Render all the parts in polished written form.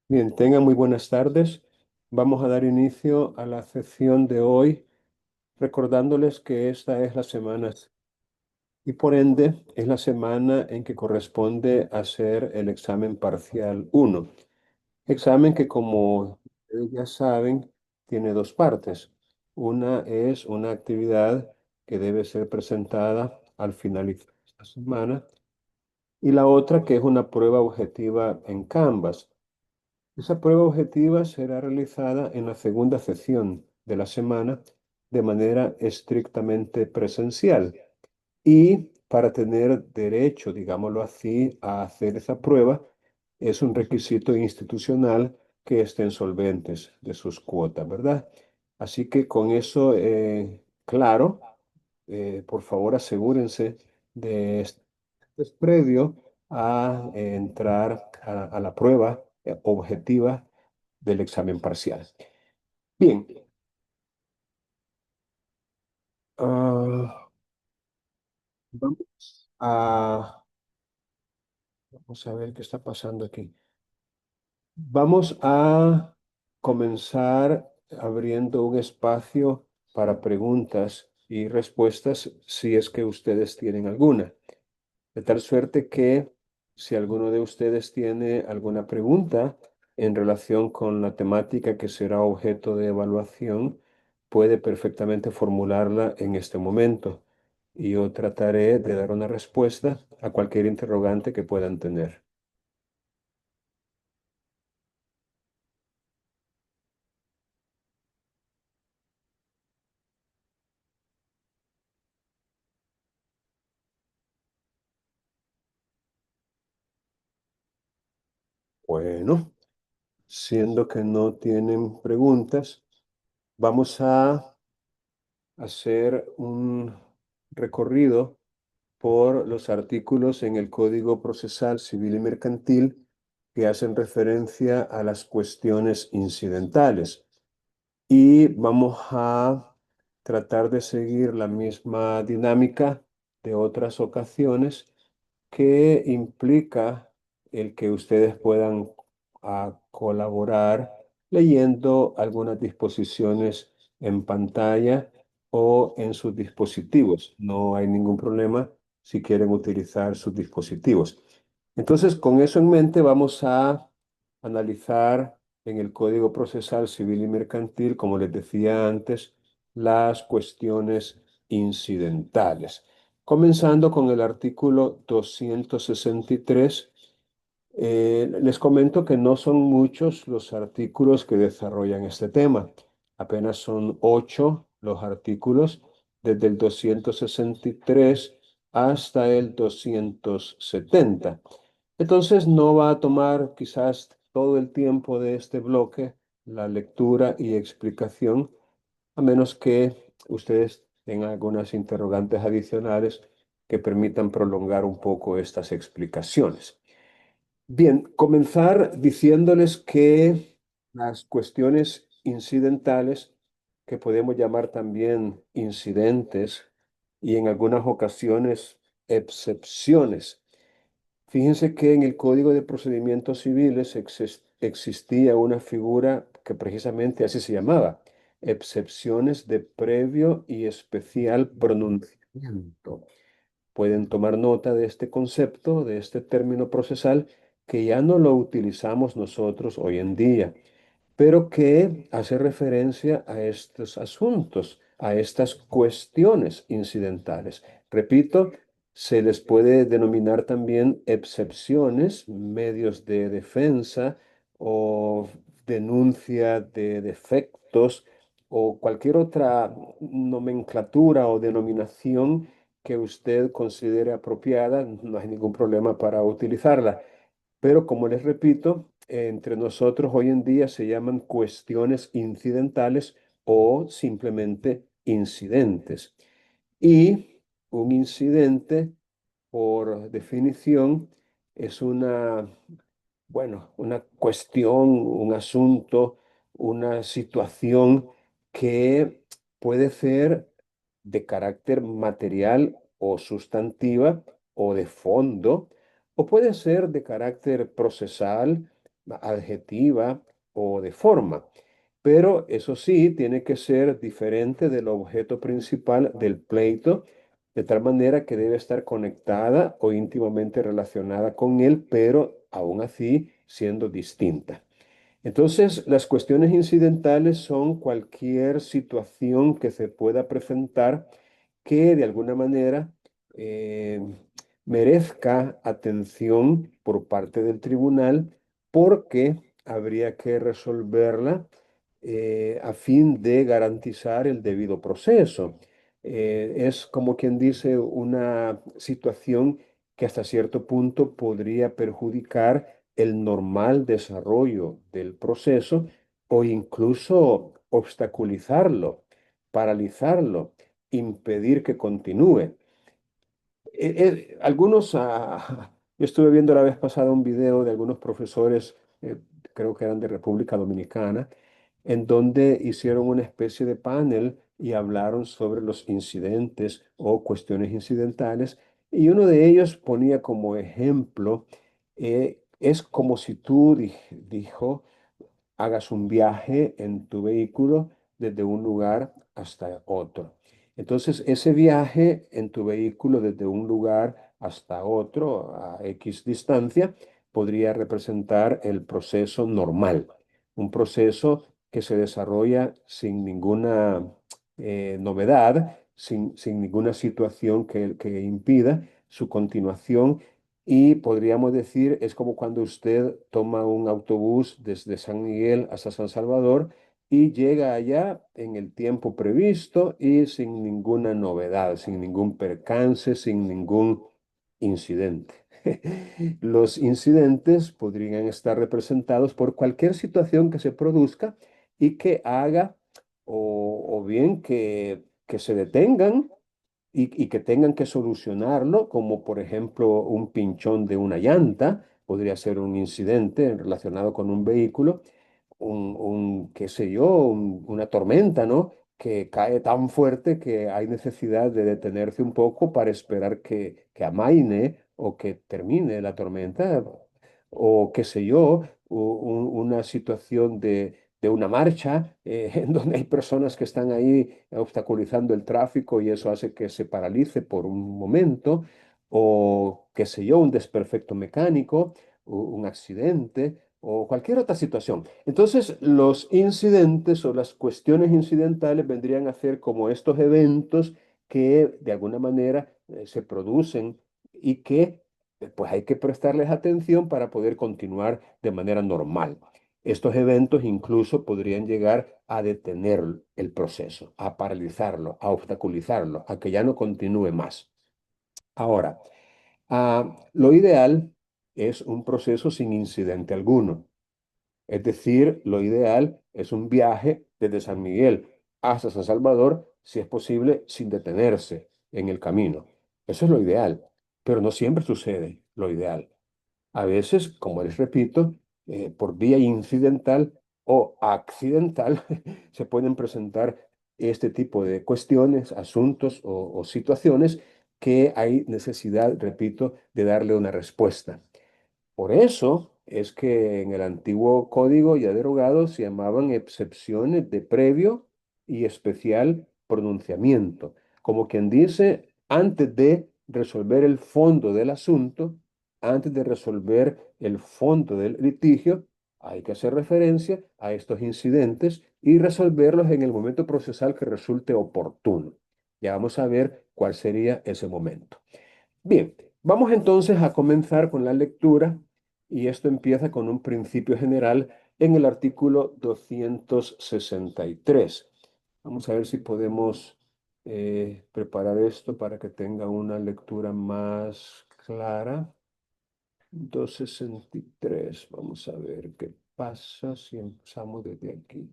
Bien, tengan muy buenas tardes. Vamos a dar inicio a la sesión de hoy, recordándoles que esta es la semana y por ende es la semana en que corresponde hacer el examen parcial uno. Examen que, como ustedes ya saben, tiene dos partes. Una es una actividad que debe ser presentada al finalizar esta semana y la otra que es una prueba objetiva en Canvas. Esa prueba objetiva será realizada en la segunda sesión de la semana de manera estrictamente presencial. Y para tener derecho, digámoslo así, a hacer esa prueba, es un requisito institucional que estén solventes de sus cuotas, ¿verdad? Así que con eso claro, por favor asegúrense de es previo a entrar a la prueba objetiva del examen parcial. Bien, ah, vamos vamos a ver qué está pasando aquí. Vamos a comenzar abriendo un espacio para preguntas y respuestas si es que ustedes tienen alguna. De tal suerte que si alguno de ustedes tiene alguna pregunta en relación con la temática que será objeto de evaluación, puede perfectamente formularla en este momento. Y yo trataré de dar una respuesta a cualquier interrogante que puedan tener. Bueno, siendo que no tienen preguntas, vamos a hacer un recorrido por los artículos en el Código Procesal Civil y Mercantil que hacen referencia a las cuestiones incidentales. Y vamos a tratar de seguir la misma dinámica de otras ocasiones que implica el que ustedes puedan colaborar leyendo algunas disposiciones en pantalla o en sus dispositivos. No hay ningún problema si quieren utilizar sus dispositivos. Entonces, con eso en mente, vamos a analizar en el Código Procesal Civil y Mercantil, como les decía antes, las cuestiones incidentales. Comenzando con el artículo 263, les comento que no son muchos los artículos que desarrollan este tema. Apenas son 8 los artículos, desde el 263 hasta el 270. Entonces no va a tomar quizás todo el tiempo de este bloque la lectura y explicación, a menos que ustedes tengan algunas interrogantes adicionales que permitan prolongar un poco estas explicaciones. Bien, comenzar diciéndoles que las cuestiones incidentales, que podemos llamar también incidentes y en algunas ocasiones excepciones. Fíjense que en el Código de Procedimientos Civiles existía una figura que precisamente así se llamaba, excepciones de previo y especial pronunciamiento. Pueden tomar nota de este concepto, de este término procesal, que ya no lo utilizamos nosotros hoy en día, pero que hace referencia a estos asuntos, a estas cuestiones incidentales. Repito, se les puede denominar también excepciones, medios de defensa o denuncia de defectos o cualquier otra nomenclatura o denominación que usted considere apropiada, no hay ningún problema para utilizarla. Pero como les repito, entre nosotros hoy en día se llaman cuestiones incidentales o simplemente incidentes. Y un incidente, por definición, es una cuestión, un asunto, una situación que puede ser de carácter material o sustantiva o de fondo, o puede ser de carácter procesal adjetiva o de forma. Pero eso sí, tiene que ser diferente del objeto principal del pleito, de tal manera que debe estar conectada o íntimamente relacionada con él, pero aún así siendo distinta. Entonces, las cuestiones incidentales son cualquier situación que se pueda presentar que de alguna manera eh, merezca atención por parte del tribunal porque habría que resolverla a fin de garantizar el debido proceso. Es como quien dice una situación que hasta cierto punto podría perjudicar el normal desarrollo del proceso o incluso obstaculizarlo, paralizarlo, impedir que continúe. Yo estuve viendo la vez pasada un video de algunos profesores, creo que eran de República Dominicana, en donde hicieron una especie de panel y hablaron sobre los incidentes o cuestiones incidentales. Y uno de ellos ponía como ejemplo, es como si tú, dijo, hagas un viaje en tu vehículo desde un lugar hasta otro. Entonces, ese viaje en tu vehículo desde un lugar hasta otro a X distancia podría representar el proceso normal, un proceso que se desarrolla sin ninguna novedad, sin ninguna situación que impida su continuación y podríamos decir, es como cuando usted toma un autobús desde San Miguel hasta San Salvador y llega allá en el tiempo previsto y sin ninguna novedad, sin ningún percance, sin ningún incidente. Los incidentes podrían estar representados por cualquier situación que se produzca y que haga o bien que se detengan y que tengan que solucionarlo, como por ejemplo un pinchón de una llanta, podría ser un incidente relacionado con un vehículo, qué sé yo, una tormenta, ¿no? Que cae tan fuerte que hay necesidad de detenerse un poco para esperar que amaine o que termine la tormenta, o qué sé yo, una situación de una marcha en donde hay personas que están ahí obstaculizando el tráfico y eso hace que se paralice por un momento, o qué sé yo, un desperfecto mecánico, un accidente o cualquier otra situación. Entonces, los incidentes o las cuestiones incidentales vendrían a ser como estos eventos que de alguna manera se producen y que pues hay que prestarles atención para poder continuar de manera normal. Estos eventos incluso podrían llegar a detener el proceso, a paralizarlo, a obstaculizarlo, a que ya no continúe más. Ahora, lo ideal es un proceso sin incidente alguno. Es decir, lo ideal es un viaje desde San Miguel hasta San Salvador, si es posible, sin detenerse en el camino. Eso es lo ideal, pero no siempre sucede lo ideal. A veces, como les repito, por vía incidental o accidental, se pueden presentar este tipo de cuestiones, asuntos o situaciones que hay necesidad, repito, de darle una respuesta. Por eso es que en el antiguo código ya derogado se llamaban excepciones de previo y especial pronunciamiento. Como quien dice, antes de resolver el fondo del asunto, antes de resolver el fondo del litigio, hay que hacer referencia a estos incidentes y resolverlos en el momento procesal que resulte oportuno. Ya vamos a ver cuál sería ese momento. Bien, vamos entonces a comenzar con la lectura y esto empieza con un principio general en el artículo 263. Vamos a ver si podemos preparar esto para que tenga una lectura más clara. 263. Vamos a ver qué pasa si empezamos desde aquí.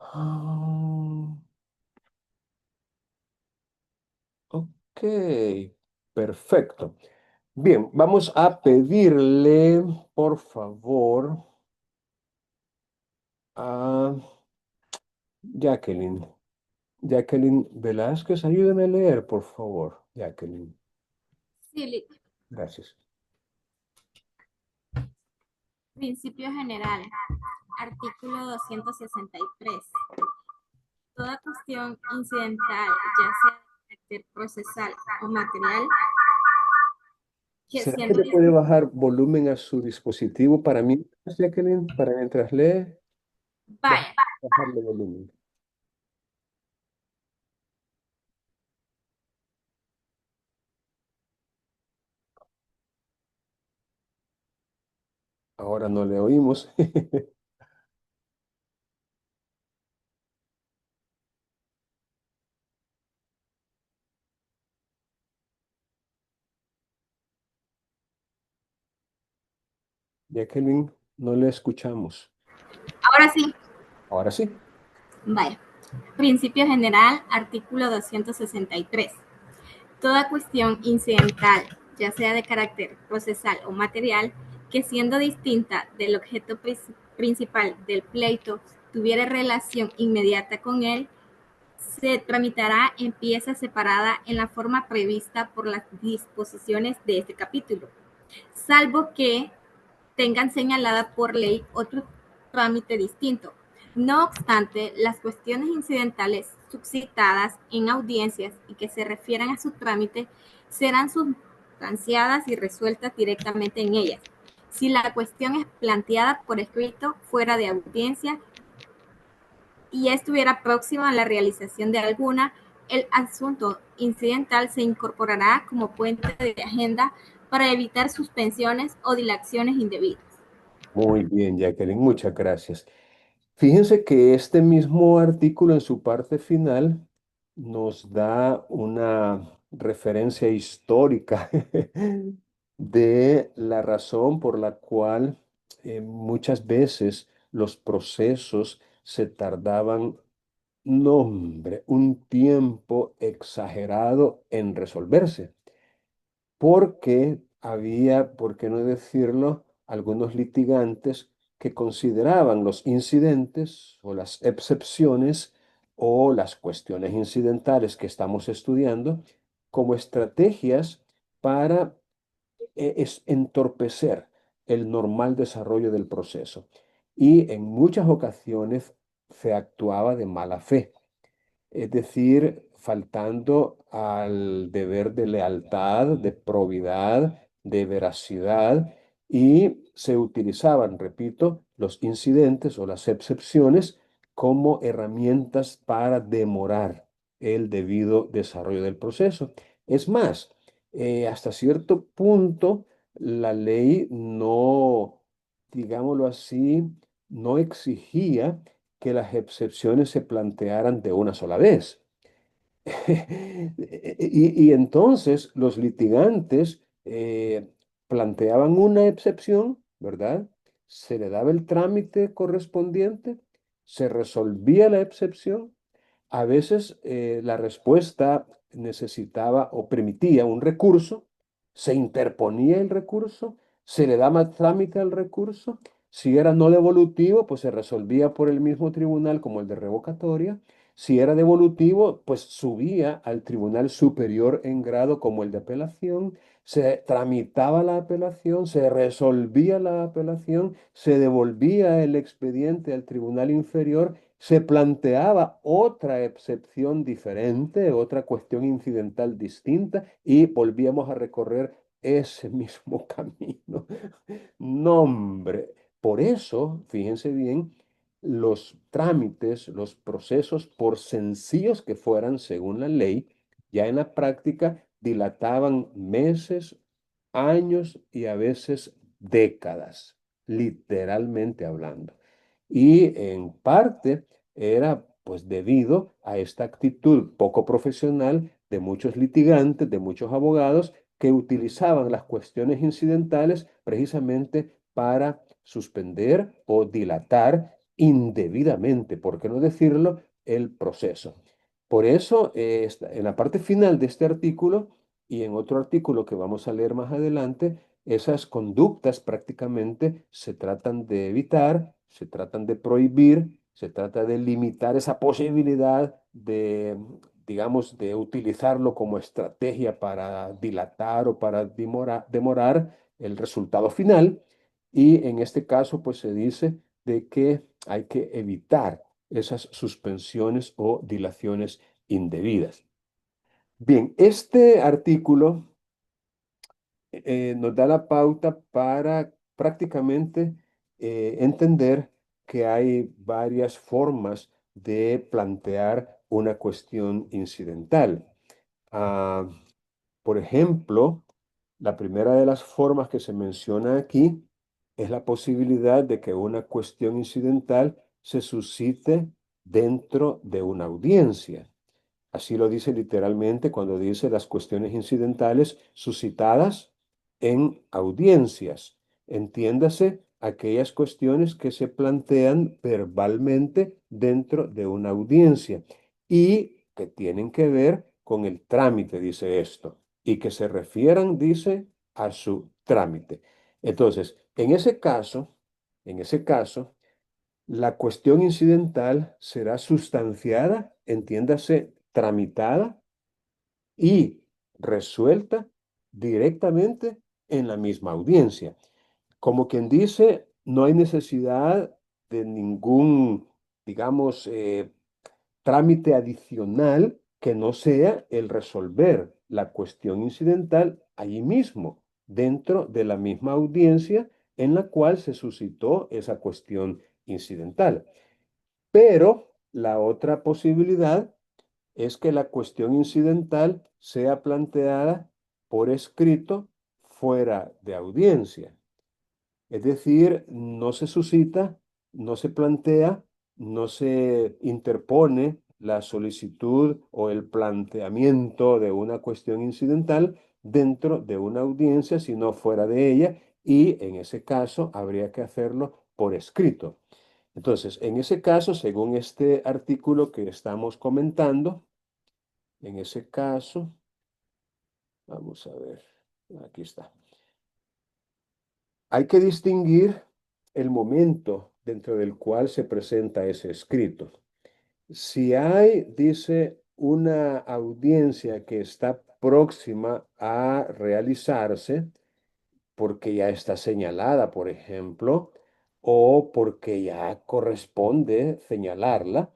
Ah, ok, perfecto. Bien, vamos a pedirle, por favor, a Jacqueline. Jacqueline Velázquez, ayúdeme a leer, por favor, Jacqueline. Sí, Gracias. Principio general, artículo 263. Toda cuestión incidental, ya sea de carácter procesal o material, que ¿Será que siendo le puede bajar volumen a su dispositivo para mí, Jacqueline, para mientras lee? vaya, Bajarle volumen. Ahora no le oímos. Jacqueline, no le escuchamos. ahora sí, Ahora sí. vaya. Principio general, artículo 263. Toda cuestión incidental, ya sea de carácter procesal o material, que siendo distinta del objeto principal del pleito tuviera relación inmediata con él, se tramitará en pieza separada en la forma prevista por las disposiciones de este capítulo, salvo que tengan señalada por ley otro trámite distinto. No obstante, las cuestiones incidentales suscitadas en audiencias y que se refieran a su trámite serán sustanciadas y resueltas directamente en ellas. Si la cuestión es planteada por escrito fuera de audiencia y estuviera próxima a la realización de alguna, el asunto incidental se incorporará como puente de agenda para evitar suspensiones o dilaciones indebidas. Muy bien, Jacqueline, muchas gracias. Fíjense que este mismo artículo en su parte final nos da una referencia histórica de la razón por la cual muchas veces los procesos se tardaban, no, hombre, un tiempo exagerado en resolverse porque había, por qué no decirlo, algunos litigantes que consideraban los incidentes o las excepciones o las cuestiones incidentales que estamos estudiando como estrategias para entorpecer el normal desarrollo del proceso. Y en muchas ocasiones se actuaba de mala fe, es decir, faltando al deber de lealtad, de probidad, de veracidad, y se utilizaban, repito, los incidentes o las excepciones como herramientas para demorar el debido desarrollo del proceso. Es más, hasta cierto punto, la ley no, digámoslo así, no exigía que las excepciones se plantearan de una sola vez. Y entonces los litigantes planteaban una excepción, ¿verdad? Se le daba el trámite correspondiente, se resolvía la excepción. A veces la respuesta necesitaba o permitía un recurso, se interponía el recurso, se le daba trámite al recurso. Si era no devolutivo, pues se resolvía por el mismo tribunal como el de revocatoria. Si era devolutivo, pues subía al tribunal superior en grado como el de apelación, se tramitaba la apelación, se resolvía la apelación, se devolvía el expediente al tribunal inferior, se planteaba otra excepción diferente, otra cuestión incidental distinta y volvíamos a recorrer ese mismo camino. No, hombre. Por eso, fíjense bien, los trámites, los procesos, por sencillos que fueran según la ley, ya en la práctica dilataban meses, años y a veces décadas, literalmente hablando. Y en parte era pues debido a esta actitud poco profesional de muchos litigantes, de muchos abogados que utilizaban las cuestiones incidentales precisamente para suspender o dilatar indebidamente, por qué no decirlo, el proceso. Por eso, en la parte final de este artículo y en otro artículo que vamos a leer más adelante, esas conductas prácticamente se tratan de evitar, se tratan de prohibir, se trata de limitar esa posibilidad de, digamos, de utilizarlo como estrategia para dilatar o para demorar el resultado final y en este caso pues se dice de que hay que evitar esas suspensiones o dilaciones indebidas. Bien, este artículo nos da la pauta para prácticamente entender que hay varias formas de plantear una cuestión incidental. Ah, por ejemplo, la primera de las formas que se menciona aquí es la posibilidad de que una cuestión incidental se suscite dentro de una audiencia. Así lo dice literalmente cuando dice las cuestiones incidentales suscitadas en audiencias. Entiéndase aquellas cuestiones que se plantean verbalmente dentro de una audiencia y que tienen que ver con el trámite, dice esto, y que se refieran, dice, a su trámite. Entonces, en ese caso, la cuestión incidental será sustanciada, entiéndase, tramitada y resuelta directamente en la misma audiencia. Como quien dice, no hay necesidad de ningún, digamos, trámite adicional que no sea el resolver la cuestión incidental allí mismo, dentro de la misma audiencia en la cual se suscitó esa cuestión incidental. Pero la otra posibilidad es que la cuestión incidental sea planteada por escrito fuera de audiencia. Es decir, no se suscita, no se plantea, no se interpone la solicitud o el planteamiento de una cuestión incidental dentro de una audiencia, sino fuera de ella, y en ese caso habría que hacerlo por escrito. Entonces, en ese caso, según este artículo que estamos comentando, en ese caso, vamos a ver, aquí está. Hay que distinguir el momento dentro del cual se presenta ese escrito. Si hay, dice, una audiencia que está próxima a realizarse, porque ya está señalada, por ejemplo, o porque ya corresponde señalarla,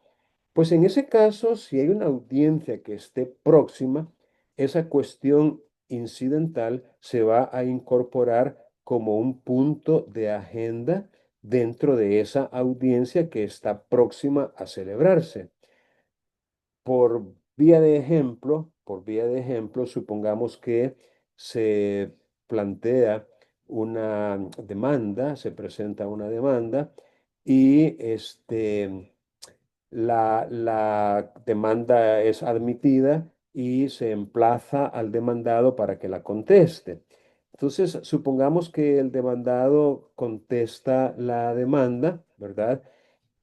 pues en ese caso, si hay una audiencia que esté próxima, esa cuestión incidental se va a incorporar como un punto de agenda dentro de esa audiencia que está próxima a celebrarse. Por vía de ejemplo, supongamos que se plantea una demanda, se presenta una demanda y la demanda es admitida y se emplaza al demandado para que la conteste. Entonces, supongamos que el demandado contesta la demanda, ¿verdad?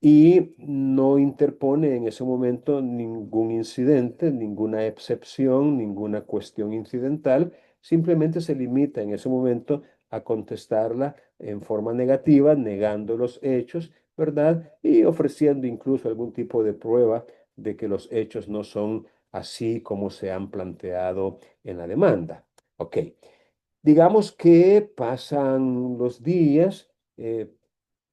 Y no interpone en ese momento ningún incidente, ninguna excepción, ninguna cuestión incidental, simplemente se limita en ese momento a contestarla en forma negativa, negando los hechos, ¿verdad? Y ofreciendo incluso algún tipo de prueba de que los hechos no son así como se han planteado en la demanda. Ok, digamos que pasan los días.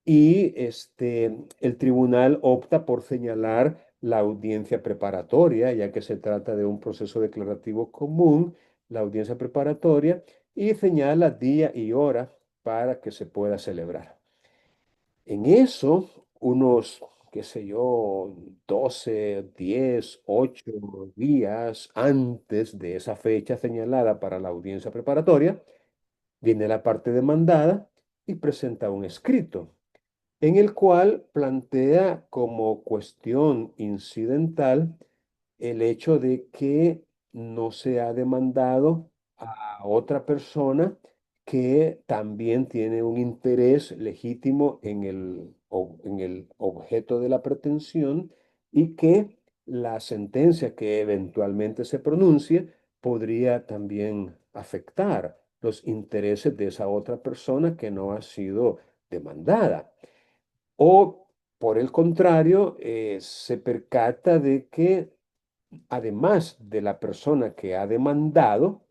Y el tribunal opta por señalar la audiencia preparatoria, ya que se trata de un proceso declarativo común, la audiencia preparatoria, y señala día y hora para que se pueda celebrar. En eso, unos, qué sé yo, 12, 10, 8 días antes de esa fecha señalada para la audiencia preparatoria, viene la parte demandada y presenta un escrito en el cual plantea como cuestión incidental el hecho de que no se ha demandado a otra persona que también tiene un interés legítimo en el objeto de la pretensión y que la sentencia que eventualmente se pronuncie podría también afectar los intereses de esa otra persona que no ha sido demandada. O, por el contrario, se percata de que además de la persona que ha demandado,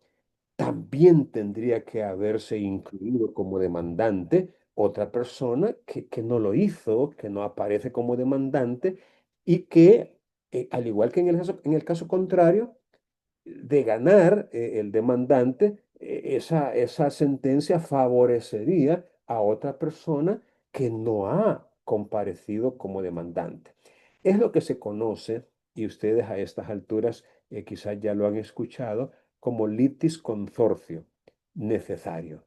también tendría que haberse incluido como demandante otra persona que no lo hizo, que no aparece como demandante y que, al igual que en el caso contrario, de ganar el demandante, esa sentencia favorecería a otra persona que no ha comparecido como demandante. Es lo que se conoce, y ustedes a estas alturas quizás ya lo han escuchado, como litis consorcio necesario,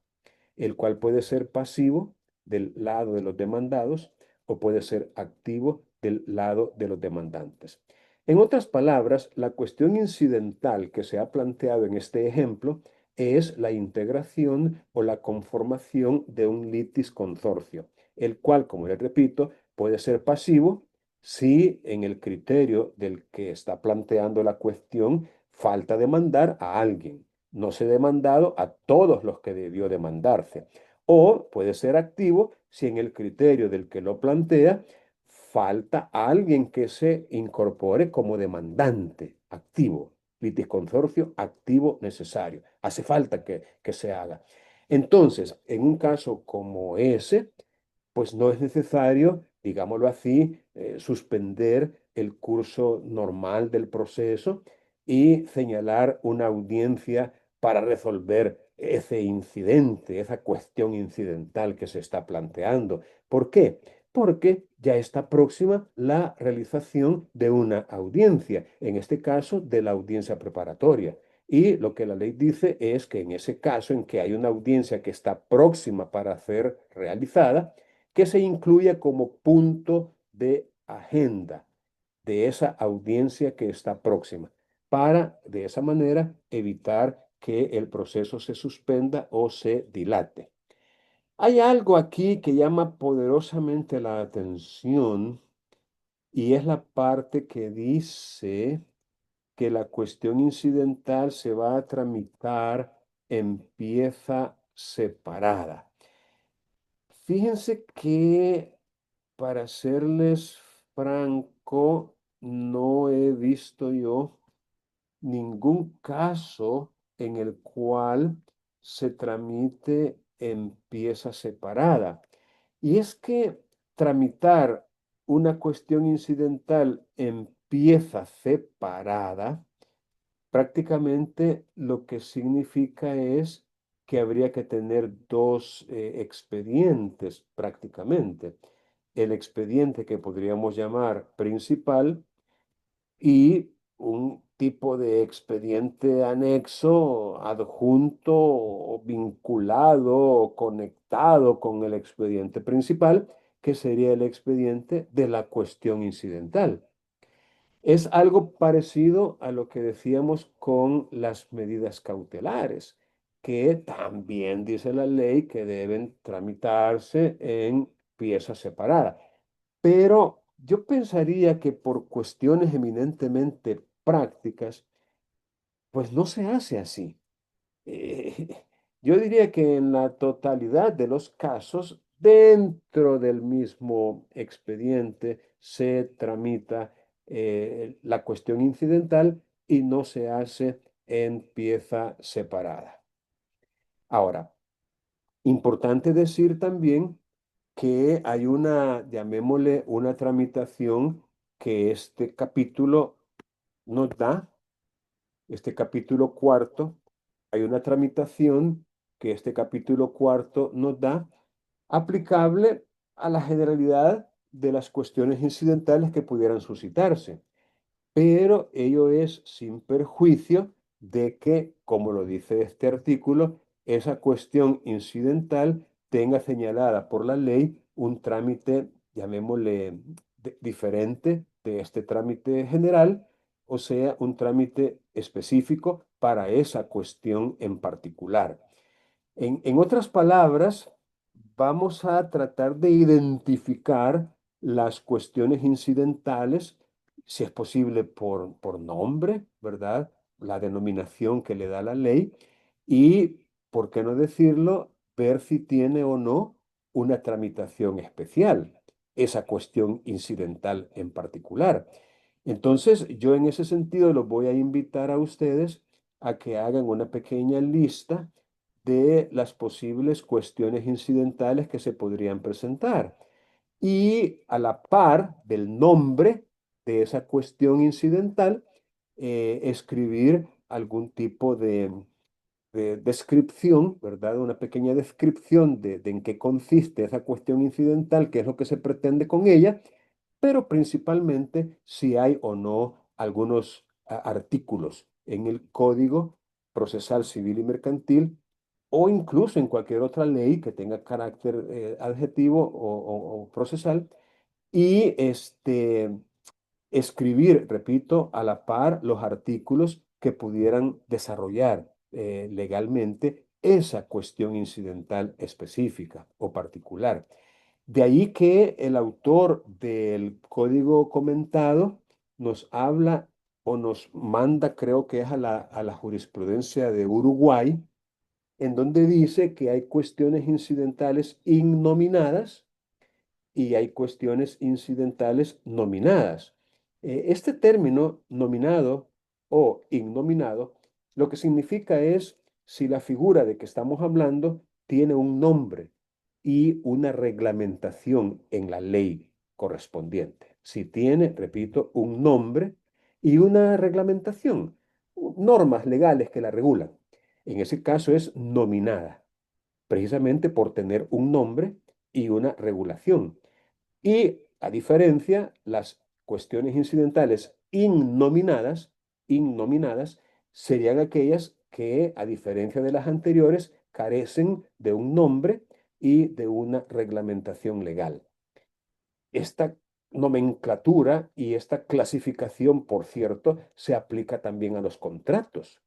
el cual puede ser pasivo del lado de los demandados o puede ser activo del lado de los demandantes. En otras palabras, la cuestión incidental que se ha planteado en este ejemplo es la integración o la conformación de un litis consorcio, el cual, como les repito, puede ser pasivo si en el criterio del que está planteando la cuestión falta demandar a alguien, no se ha demandado a todos los que debió demandarse. O puede ser activo si en el criterio del que lo plantea falta alguien que se incorpore como demandante activo. Litisconsorcio activo necesario. Hace falta que se haga. Entonces, en un caso como ese, pues no es necesario, digámoslo así, suspender el curso normal del proceso y señalar una audiencia para resolver ese incidente, esa cuestión incidental que se está planteando. ¿Por qué? Porque ya está próxima la realización de una audiencia, en este caso de la audiencia preparatoria. Y lo que la ley dice es que en ese caso en que hay una audiencia que está próxima para ser realizada, que se incluya como punto de agenda de esa audiencia que está próxima, para de esa manera evitar que el proceso se suspenda o se dilate. Hay algo aquí que llama poderosamente la atención y es la parte que dice que la cuestión incidental se va a tramitar en pieza separada. Fíjense que, para serles franco, no he visto yo ningún caso en el cual se tramite en pieza separada. Y es que tramitar una cuestión incidental en pieza separada prácticamente lo que significa es que habría que tener dos expedientes prácticamente. El expediente que podríamos llamar principal y un tipo de expediente anexo, adjunto o vinculado o conectado con el expediente principal, que sería el expediente de la cuestión incidental. Es algo parecido a lo que decíamos con las medidas cautelares, que también dice la ley que deben tramitarse en piezas separadas. Pero yo pensaría que por cuestiones eminentemente prácticas, pues no se hace así. Yo diría que en la totalidad de los casos, dentro del mismo expediente se tramita la cuestión incidental y no se hace en pieza separada. Ahora, importante decir también que hay una, llamémosle, una tramitación que este capítulo nos da, este capítulo cuarto, hay una tramitación que este capítulo cuarto nos da aplicable a la generalidad de las cuestiones incidentales que pudieran suscitarse, pero ello es sin perjuicio de que, como lo dice este artículo, esa cuestión incidental tenga señalada por la ley un trámite, llamémosle, diferente de este trámite general, o sea, un trámite específico para esa cuestión en particular. En otras palabras, vamos a tratar de identificar las cuestiones incidentales, si es posible por nombre, ¿verdad? La denominación que le da la ley y, ¿por qué no decirlo?, ver si tiene o no una tramitación especial, esa cuestión incidental en particular. Entonces, yo en ese sentido los voy a invitar a ustedes a que hagan una pequeña lista de las posibles cuestiones incidentales que se podrían presentar. Y a la par del nombre de esa cuestión incidental, escribir algún tipo de descripción, ¿verdad? Una pequeña descripción de en qué consiste esa cuestión incidental, qué es lo que se pretende con ella, pero principalmente si hay o no algunos artículos en el Código Procesal Civil y Mercantil o incluso en cualquier otra ley que tenga carácter adjetivo o procesal y escribir, repito, a la par los artículos que pudieran desarrollar legalmente esa cuestión incidental específica o particular. De ahí que el autor del código comentado nos habla o nos manda, creo que es a la jurisprudencia de Uruguay, en donde dice que hay cuestiones incidentales innominadas y hay cuestiones incidentales nominadas. Este término nominado o innominado, lo que significa es si la figura de que estamos hablando tiene un nombre y una reglamentación en la ley correspondiente. Si tiene, repito, un nombre y una reglamentación, normas legales que la regulan. En ese caso es nominada, precisamente por tener un nombre y una regulación. Y a diferencia, las cuestiones incidentales innominadas serían aquellas que, a diferencia de las anteriores, carecen de un nombre y de una reglamentación legal. Esta nomenclatura y esta clasificación, por cierto, se aplica también a los contratos.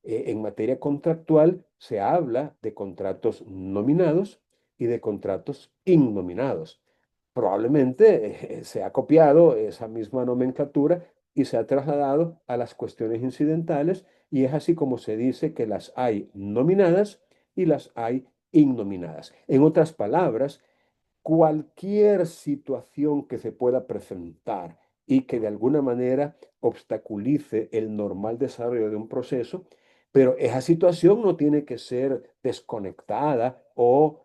En materia contractual se habla de contratos nominados y de contratos innominados. Probablemente se ha copiado esa misma nomenclatura y se ha trasladado a las cuestiones incidentales y es así como se dice que las hay nominadas y las hay innominadas. En otras palabras, cualquier situación que se pueda presentar y que de alguna manera obstaculice el normal desarrollo de un proceso, pero esa situación no tiene que ser desconectada o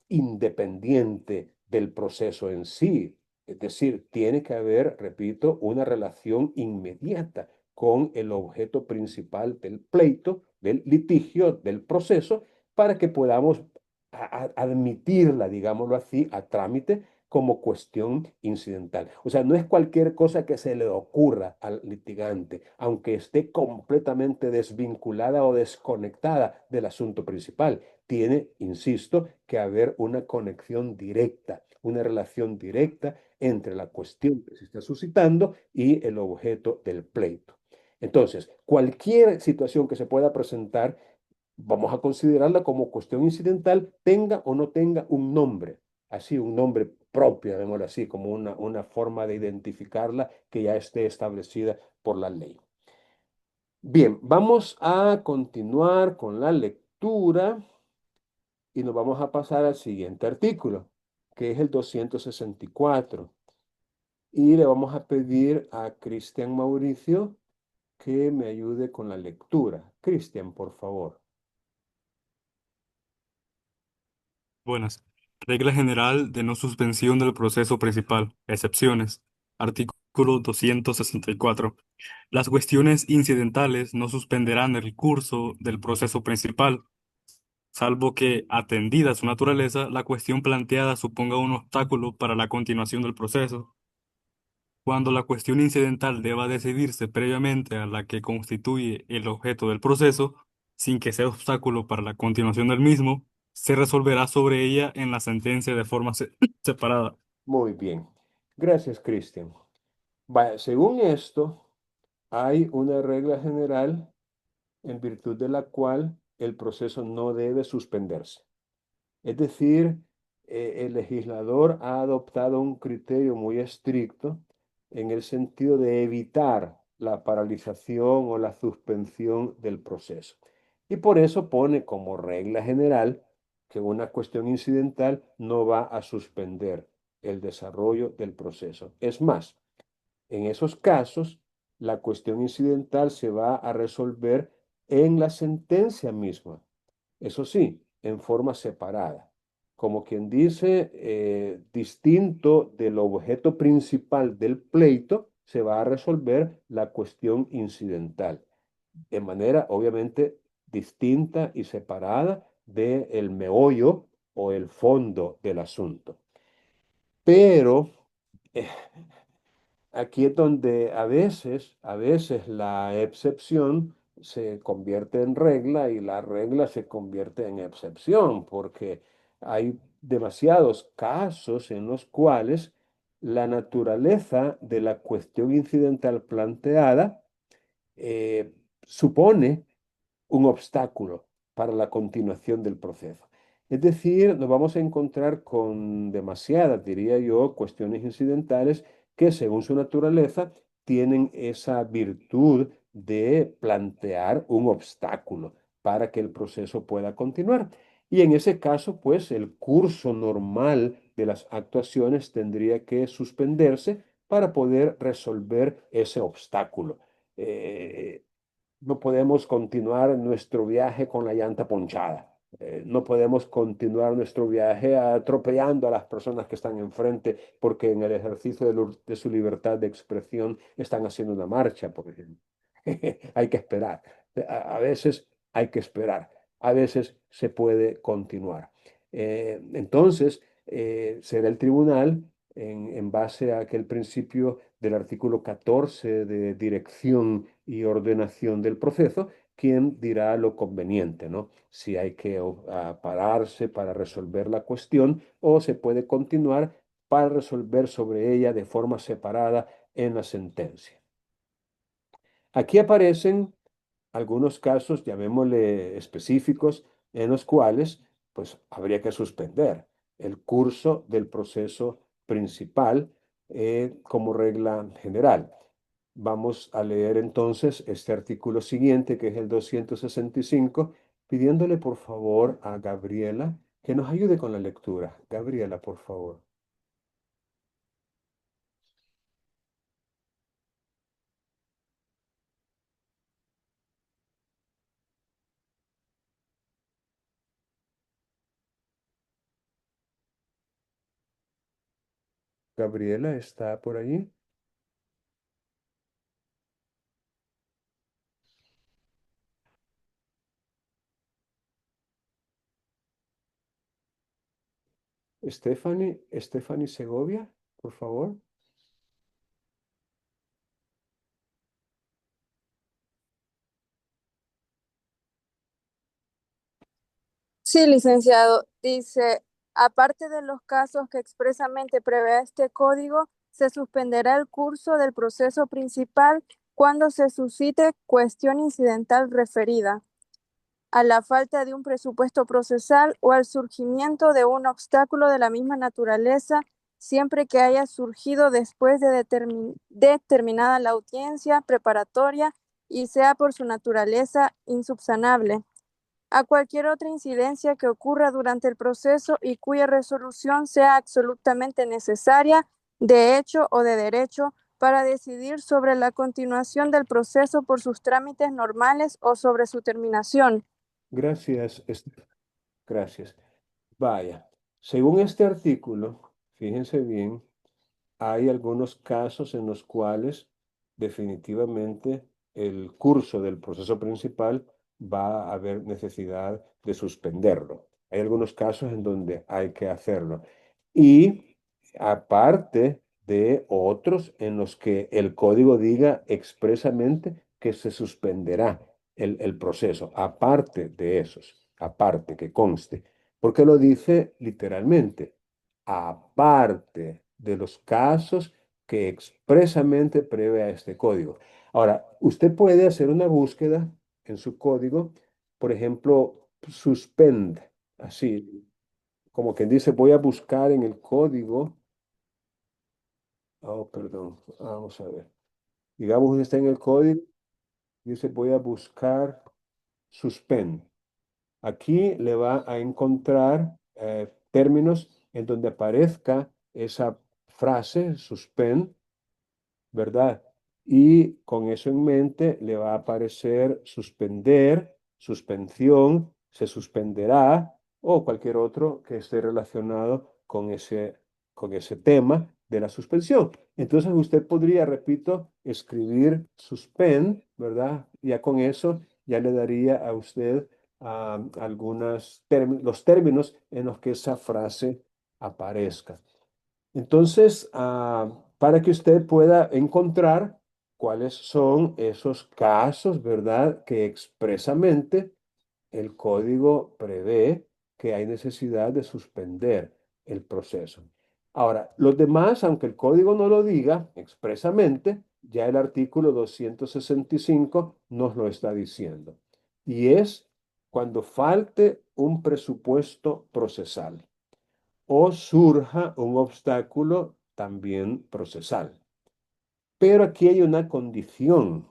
independiente del proceso en sí. Es decir, tiene que haber, repito, una relación inmediata con el objeto principal del pleito, del litigio, del proceso, para que podamos admitirla, digámoslo así, a trámite como cuestión incidental. O sea, no es cualquier cosa que se le ocurra al litigante, aunque esté completamente desvinculada o desconectada del asunto principal. Tiene, insisto, que haber una conexión directa, una relación directa entre la cuestión que se está suscitando y el objeto del pleito. Entonces, cualquier situación que se pueda presentar vamos a considerarla como cuestión incidental, tenga o no tenga un nombre, así un nombre propio, llamémoslo así, como una forma de identificarla que ya esté establecida por la ley. Bien, vamos a continuar con la lectura y nos vamos a pasar al siguiente artículo, que es el 264. Y le vamos a pedir a Cristian Mauricio que me ayude con la lectura. Cristian, por favor. Buenas. Regla general de no suspensión del proceso principal. Excepciones. Artículo 264. Las cuestiones incidentales no suspenderán el curso del proceso principal, salvo que, atendida su naturaleza, la cuestión planteada suponga un obstáculo para la continuación del proceso. Cuando la cuestión incidental deba decidirse previamente a la que constituye el objeto del proceso, sin que sea obstáculo para la continuación del mismo, se resolverá sobre ella en la sentencia de forma separada. Muy bien. Gracias, Cristian. Según esto, hay una regla general en virtud de la cual el proceso no debe suspenderse. Es decir, el legislador ha adoptado un criterio muy estricto en el sentido de evitar la paralización o la suspensión del proceso. Y por eso pone como regla general que una cuestión incidental no va a suspender el desarrollo del proceso. Es más, en esos casos, la cuestión incidental se va a resolver en la sentencia misma. Eso sí, en forma separada. Como quien dice, distinto del objeto principal del pleito, se va a resolver la cuestión incidental, de manera obviamente distinta y separada del meollo o el fondo del asunto. Pero eh, aquí es donde a veces la excepción se convierte en regla y la regla se convierte en excepción, porque hay demasiados casos en los cuales la naturaleza de la cuestión incidental planteada supone un obstáculo para la continuación del proceso. Es decir, nos vamos a encontrar con demasiadas, diría yo, cuestiones incidentales que, según su naturaleza, tienen esa virtud de plantear un obstáculo para que el proceso pueda continuar. Y en ese caso, pues el curso normal de las actuaciones tendría que suspenderse para poder resolver ese obstáculo. Eh, no podemos continuar nuestro viaje con la llanta ponchada. No podemos continuar nuestro viaje atropellando a las personas que están enfrente porque en el ejercicio de su libertad de expresión están haciendo una marcha, por ejemplo. Hay que esperar. A veces hay que esperar. A veces se puede continuar. Entonces, será el tribunal, en base a aquel principio del artículo 14 de dirección y ordenación del proceso, quien dirá lo conveniente, ¿no? Si hay que pararse para resolver la cuestión o se puede continuar para resolver sobre ella de forma separada en la sentencia. Aquí aparecen algunos casos, llamémosle específicos, en los cuales pues habría que suspender el curso del proceso principal como regla general. Vamos a leer entonces este artículo siguiente, que es el 265, pidiéndole por favor a Gabriela que nos ayude con la lectura. Gabriela, por favor. Gabriela, ¿está por allí? Stephanie Segovia, por favor. Sí, licenciado. Dice, aparte de los casos que expresamente prevé este código, se suspenderá el curso del proceso principal cuando se suscite cuestión incidental referida a la falta de un presupuesto procesal o al surgimiento de un obstáculo de la misma naturaleza, siempre que haya surgido después de determinada la audiencia preparatoria y sea por su naturaleza insubsanable a cualquier otra incidencia que ocurra durante el proceso y cuya resolución sea absolutamente necesaria, de hecho o de derecho, para decidir sobre la continuación del proceso por sus trámites normales o sobre su terminación. Gracias, gracias. Vaya, según este artículo, fíjense bien, hay algunos casos en los cuales definitivamente el curso del proceso principal va a haber necesidad de suspenderlo. Hay algunos casos en donde hay que hacerlo. Y aparte de otros en los que el código diga expresamente que se suspenderá el proceso, aparte de esos, aparte que conste, porque lo dice literalmente aparte de los casos que expresamente prevé este código. Ahora, usted puede hacer una búsqueda en su código, por ejemplo, suspend, así, como quien dice, voy a buscar en el código, oh, perdón, vamos a ver. Digamos, usted está en el código, dice, voy a buscar suspend. Aquí le va a encontrar términos en donde aparezca esa frase, suspend, ¿verdad? Y con eso en mente le va a aparecer suspender, suspensión se suspenderá o cualquier otro que esté relacionado con ese tema de la suspensión. Entonces usted podría, repito, escribir suspend, ¿verdad? Ya con eso ya le daría a usted los términos en los que esa frase aparezca. Entonces, para que usted pueda encontrar cuáles son esos casos, ¿verdad? Que expresamente el código prevé que hay necesidad de suspender el proceso. Ahora, los demás, aunque el código no lo diga expresamente, ya el artículo 265 nos lo está diciendo. Y es cuando falte un presupuesto procesal o surja un obstáculo también procesal. Pero aquí hay una condición.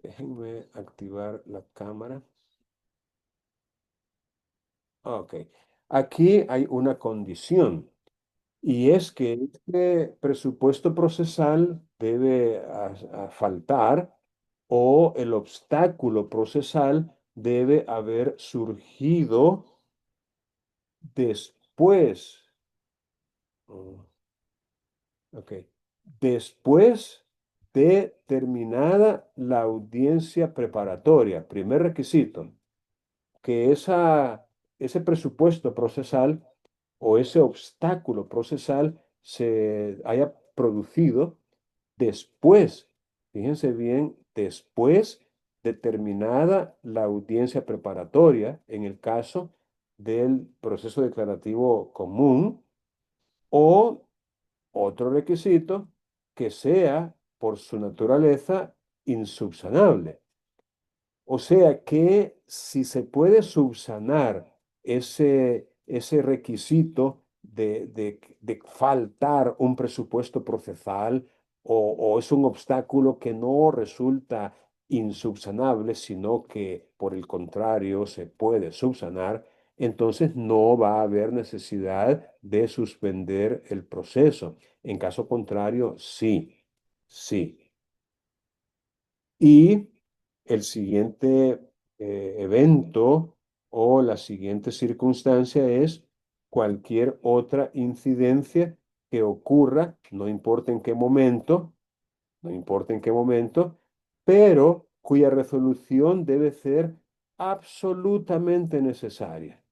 Déjenme activar la cámara. Ok. Aquí hay una condición y es que este presupuesto procesal debe faltar o el obstáculo procesal debe haber surgido después. mm, Ok. Después de terminada la audiencia preparatoria, primer requisito, que ese presupuesto procesal o ese obstáculo procesal se haya producido después, fíjense bien, después de terminada la audiencia preparatoria, en el caso del proceso declarativo común, o otro requisito que sea por su naturaleza insubsanable. O sea que si se puede subsanar ese requisito de faltar un presupuesto procesal o es un obstáculo que no resulta insubsanable, sino que por el contrario se puede subsanar, entonces no va a haber necesidad de suspender el proceso. En caso contrario, sí, sí. Y el siguiente evento o la siguiente circunstancia es cualquier otra incidencia que ocurra, no importa en qué momento, no importa en qué momento, pero cuya resolución debe ser absolutamente necesaria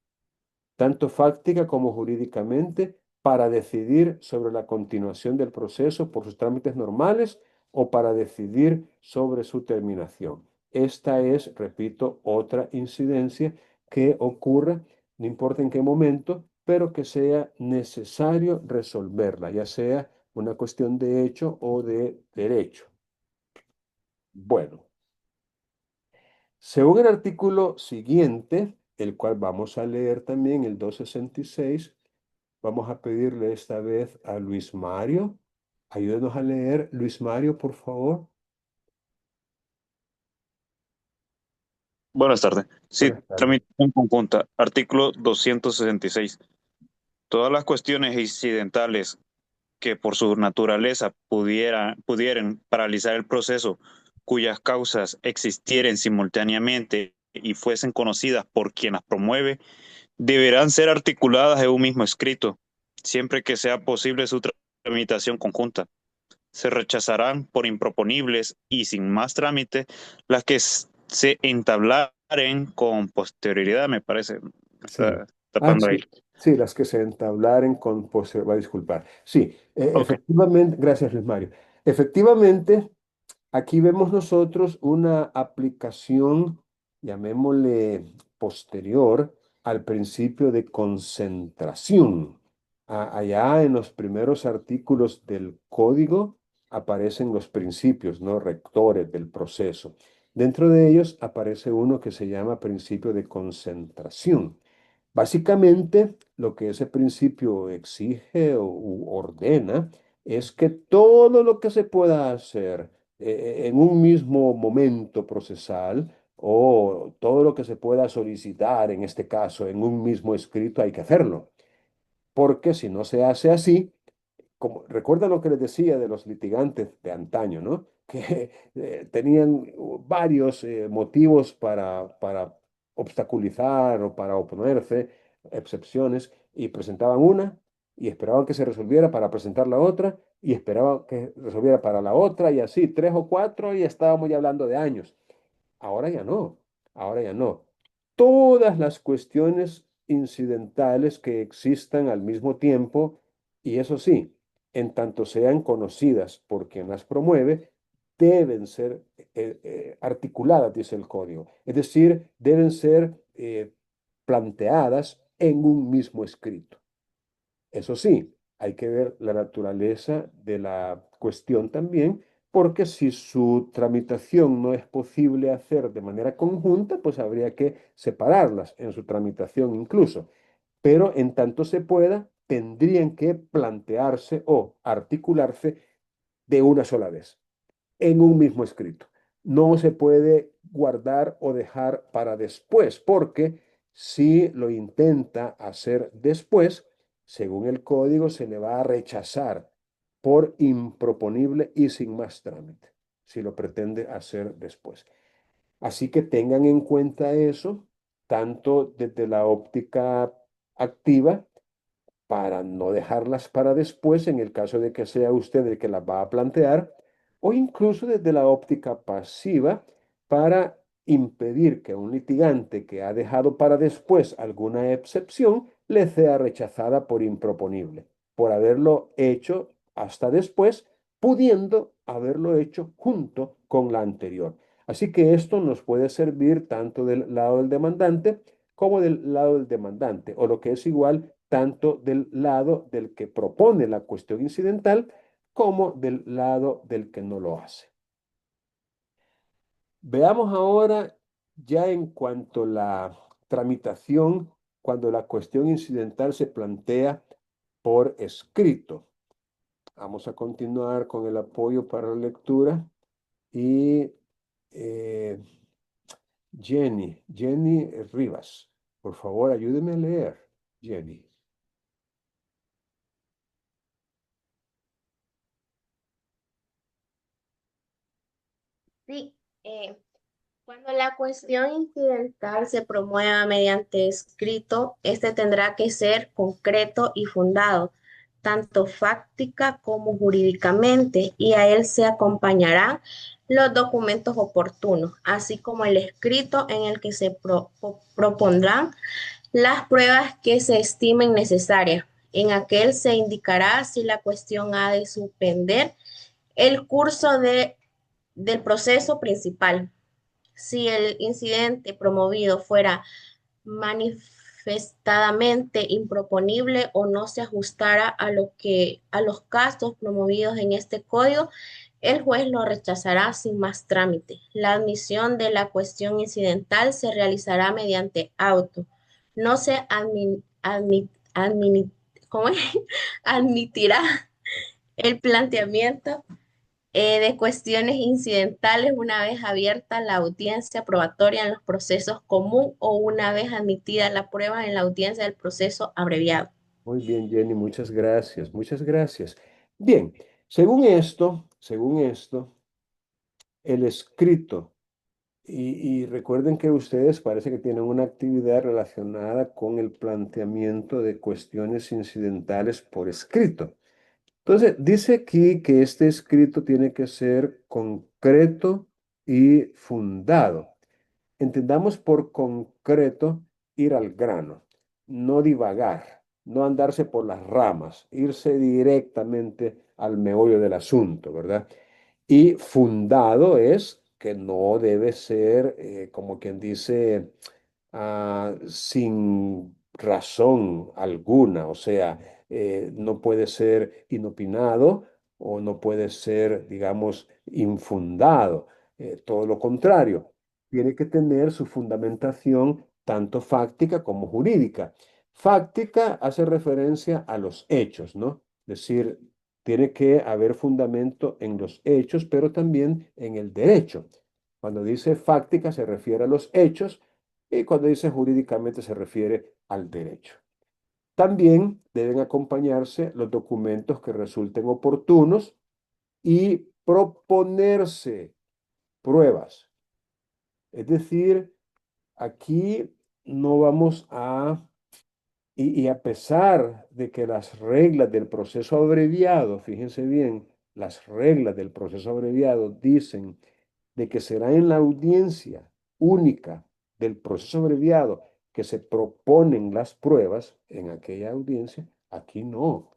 tanto fáctica como jurídicamente, para decidir sobre la continuación del proceso por sus trámites normales o para decidir sobre su terminación. Esta es, repito, otra incidencia que ocurra, no importa en qué momento, pero que sea necesario resolverla, ya sea una cuestión de hecho o de derecho. Bueno, según el artículo siguiente, el cual vamos a leer también, el 266, vamos a pedirle esta vez a Luis Mario. Ayúdenos a leer. Luis Mario, por favor. Buenas tardes. Sí, Buenas tardes. tramitación conjunta. Artículo 266. Todas las cuestiones incidentales que por su naturaleza pudieran paralizar el proceso, cuyas causas existieren simultáneamente y fuesen conocidas por quien las promueve, deberán ser articuladas en un mismo escrito, siempre que sea posible su tramitación conjunta. Se rechazarán por improponibles y sin más trámite las que se entablaren con posterioridad, me parece. Sí. Está tapando ahí. Sí. Sí, las que se entablaren con va a disculpar. Sí, Ok. efectivamente, gracias Luis Mario. Efectivamente, aquí vemos nosotros una aplicación, llamémosle posterior, al principio de concentración. Allá en los primeros artículos del código aparecen los principios, ¿no? Rectores del proceso. Dentro de ellos aparece uno que se llama principio de concentración. Básicamente, lo que ese principio exige u ordena es que todo lo que se pueda hacer en un mismo momento procesal o todo lo que se pueda solicitar, en este caso, en un mismo escrito, hay que hacerlo. Porque si no se hace así, como, recuerda lo que les decía de los litigantes de antaño, ¿no? Que tenían varios motivos para obstaculizar o para oponerse, excepciones, y presentaban una y esperaban que se resolviera para presentar la otra y esperaban que resolviera para la otra y así, tres o cuatro y estábamos ya hablando de años. Ahora ya no, ahora ya no. Todas las cuestiones incidentales que existan al mismo tiempo, y eso sí, en tanto sean conocidas por quien las promueve, deben ser articuladas, dice el código. Es decir, deben ser planteadas en un mismo escrito. Eso sí, hay que ver la naturaleza de la cuestión también, porque si su tramitación no es posible hacer de manera conjunta, pues habría que separarlas en su tramitación incluso. Pero en tanto se pueda, tendrían que plantearse o articularse de una sola vez en un mismo escrito. No se puede guardar o dejar para después, porque si lo intenta hacer después, según el código, se le va a rechazar por improponible y sin más trámite, si lo pretende hacer después. Así que tengan en cuenta eso, tanto desde la óptica activa para no dejarlas para después en el caso de que sea usted el que las va a plantear, o incluso desde la óptica pasiva para impedir que un litigante que ha dejado para después alguna excepción le sea rechazada por improponible, por haberlo hecho hasta después, pudiendo haberlo hecho junto con la anterior. Así que esto nos puede servir tanto del lado del demandante como del lado del demandante, o lo que es igual, tanto del lado del que propone la cuestión incidental como del lado del que no lo hace. Veamos ahora ya en cuanto a la tramitación, cuando la cuestión incidental se plantea por escrito. Vamos a continuar con el apoyo para la lectura y eh, Jenny Rivas, por favor, ayúdeme a leer, Jenny. Sí, cuando la cuestión incidental se promueva mediante escrito, este tendrá que ser concreto y fundado, tanto fáctica como jurídicamente, y a él se acompañarán los documentos oportunos, así como el escrito en el que se propondrán las pruebas que se estimen necesarias. En aquel se indicará si la cuestión ha de suspender el curso del proceso principal. Si el incidente promovido fuera manifestadamente improponible o no se ajustara a los casos promovidos en este código, el juez lo rechazará sin más trámite. La admisión de la cuestión incidental se realizará mediante auto. No se ¿cómo es? Admitirá el planteamiento de cuestiones incidentales una vez abierta la audiencia probatoria en los procesos común o una vez admitida la prueba en la audiencia del proceso abreviado. Muy bien, Jenny, muchas gracias, muchas gracias. Bien, según esto, el escrito, y recuerden que ustedes parece que tienen una actividad relacionada con el planteamiento de cuestiones incidentales por escrito. Entonces, dice aquí que este escrito tiene que ser concreto y fundado. Entendamos por concreto ir al grano, no divagar, no andarse por las ramas, irse directamente al meollo del asunto, ¿verdad? Y fundado es que no debe ser, como quien dice, sin razón alguna, o sea, no puede ser inopinado o no puede ser, digamos, infundado, todo lo contrario, tiene que tener su fundamentación tanto fáctica como jurídica. Fáctica hace referencia a los hechos, ¿no? Es decir, tiene que haber fundamento en los hechos, pero también en el derecho. Cuando dice fáctica se refiere a los hechos y cuando dice jurídicamente se refiere al derecho. También deben acompañarse los documentos que resulten oportunos y proponerse pruebas. Es decir, aquí no vamos a, y a pesar de que las reglas del proceso abreviado, fíjense bien, las reglas del proceso abreviado dicen de que será en la audiencia única del proceso abreviado que se proponen las pruebas en aquella audiencia, aquí no.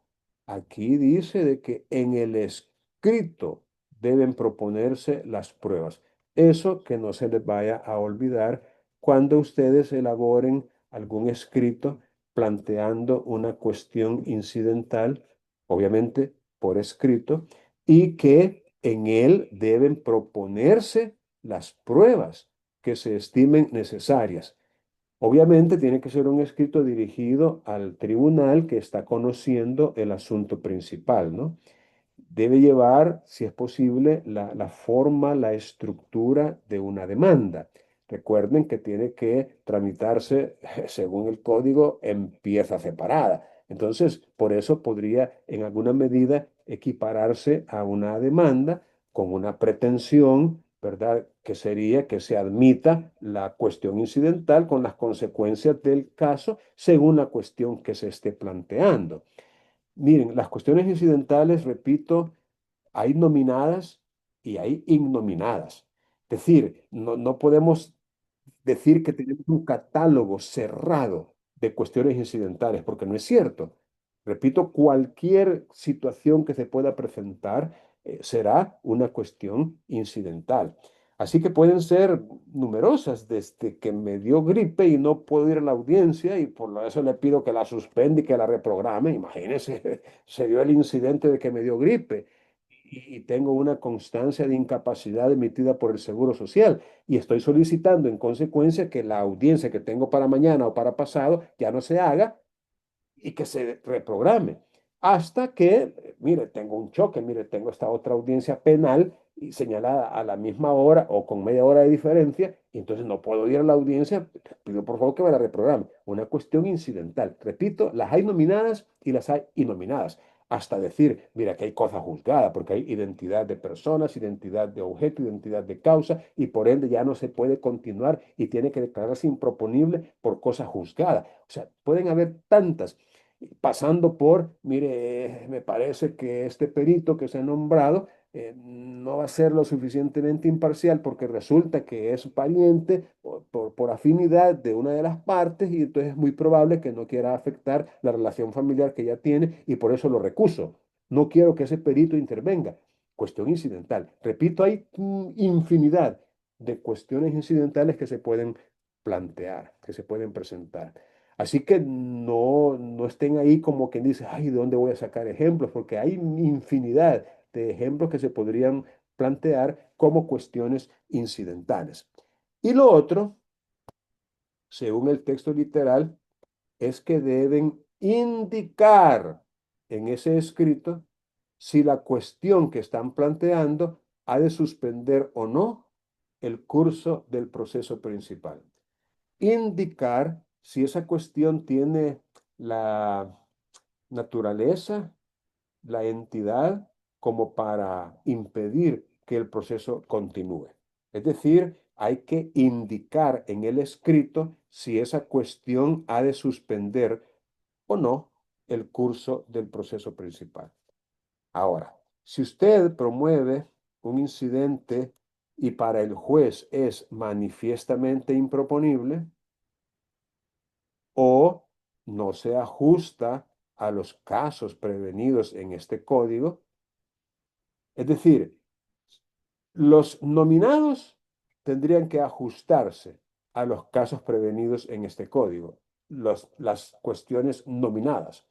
Aquí dice de que en el escrito deben proponerse las pruebas. Eso que no se les vaya a olvidar cuando ustedes elaboren algún escrito planteando una cuestión incidental, obviamente por escrito, y que en él deben proponerse las pruebas que se estimen necesarias. Obviamente tiene que ser un escrito dirigido al tribunal que está conociendo el asunto principal, ¿no? Debe llevar, si es posible, la forma, la estructura de una demanda. Recuerden que tiene que tramitarse, según el código, en pieza separada. Entonces, por eso podría en alguna medida equipararse a una demanda con una pretensión, ¿verdad? Que sería que se admita la cuestión incidental con las consecuencias del caso según la cuestión que se esté planteando. Miren, las cuestiones incidentales, repito, hay nominadas y hay innominadas. Es decir, no podemos decir que tenemos un catálogo cerrado de cuestiones incidentales, porque no es cierto. Repito, cualquier situación que se pueda presentar será una cuestión incidental. Así que pueden ser numerosas, desde que me dio gripe y no puedo ir a la audiencia y por eso le pido que la suspenda y que la reprograme. Imagínense, se dio el incidente de que me dio gripe y tengo una constancia de incapacidad emitida por el Seguro Social y estoy solicitando en consecuencia que la audiencia que tengo para mañana o para pasado ya no se haga y que se reprograme. Hasta que, mire, tengo un choque, mire, tengo esta otra audiencia penal y señalada a la misma hora o con media hora de diferencia, y entonces no puedo ir a la audiencia, pido por favor que me la reprograme. Una cuestión incidental. Repito, las hay nominadas y las hay innominadas. Hasta decir, mira, que hay cosa juzgada, porque hay identidad de personas, identidad de objeto, identidad de causa, y por ende ya no se puede continuar y tiene que declararse improponible por cosa juzgada. O sea, pueden haber tantas pasando por, mire, me parece que este perito que se ha nombrado no va a ser lo suficientemente imparcial porque resulta que es pariente por afinidad de una de las partes y entonces es muy probable que no quiera afectar la relación familiar que ya tiene y por eso lo recuso. No quiero que ese perito intervenga. Cuestión incidental. Repito, hay infinidad de cuestiones incidentales que se pueden plantear, que se pueden presentar. Así que no estén ahí como quien dice, ay, ¿de dónde voy a sacar ejemplos? Porque hay infinidad de ejemplos que se podrían plantear como cuestiones incidentales. Y lo otro, según el texto literal, es que deben indicar en ese escrito si la cuestión que están planteando ha de suspender o no el curso del proceso principal. Indicar si esa cuestión tiene la naturaleza, la entidad, como para impedir que el proceso continúe. Es decir, hay que indicar en el escrito si esa cuestión ha de suspender o no el curso del proceso principal. Ahora, si usted promueve un incidente y para el juez es manifiestamente improponible, o no se ajusta a los casos prevenidos en este código. Es decir, los nominados tendrían que ajustarse a los casos prevenidos en este código, las cuestiones nominadas,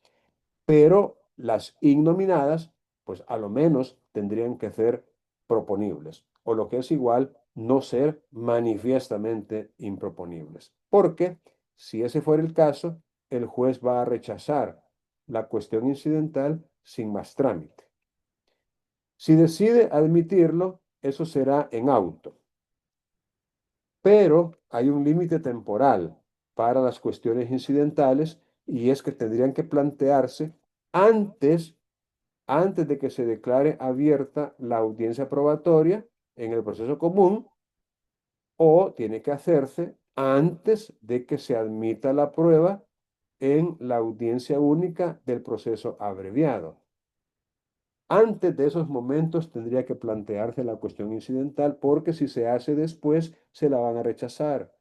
pero las innominadas, pues a lo menos tendrían que ser proponibles, o lo que es igual, no ser manifiestamente improponibles. Porque si ese fuera el caso, el juez va a rechazar la cuestión incidental sin más trámite. Si decide admitirlo, eso será en auto. Pero hay un límite temporal para las cuestiones incidentales y es que tendrían que plantearse antes, antes de que se declare abierta la audiencia probatoria en el proceso común o tiene que hacerse antes de que se admita la prueba en la audiencia única del proceso abreviado. Antes de esos momentos tendría que plantearse la cuestión incidental porque si se hace después se la van a rechazar.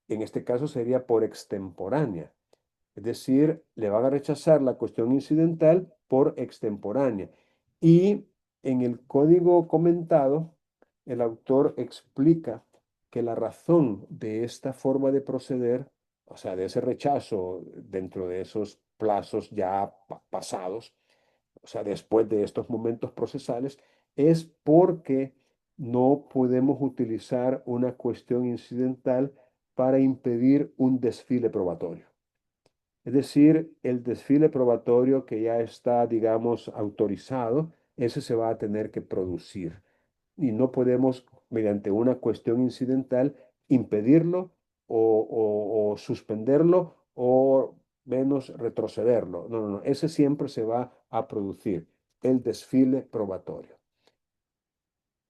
En este caso sería por extemporánea. Es decir, le van a rechazar la cuestión incidental por extemporánea. Y en el código comentado, el autor explica que la razón de esta forma de proceder, o sea, de ese rechazo dentro de esos plazos ya pasados, o sea, después de estos momentos procesales, es porque no podemos utilizar una cuestión incidental para impedir un desfile probatorio. Es decir, el desfile probatorio que ya está, digamos, autorizado, ese se va a tener que producir. Y no podemos, mediante una cuestión incidental, impedirlo o suspenderlo o menos retrocederlo. No, no, no. Ese siempre se va a producir, el desfile probatorio.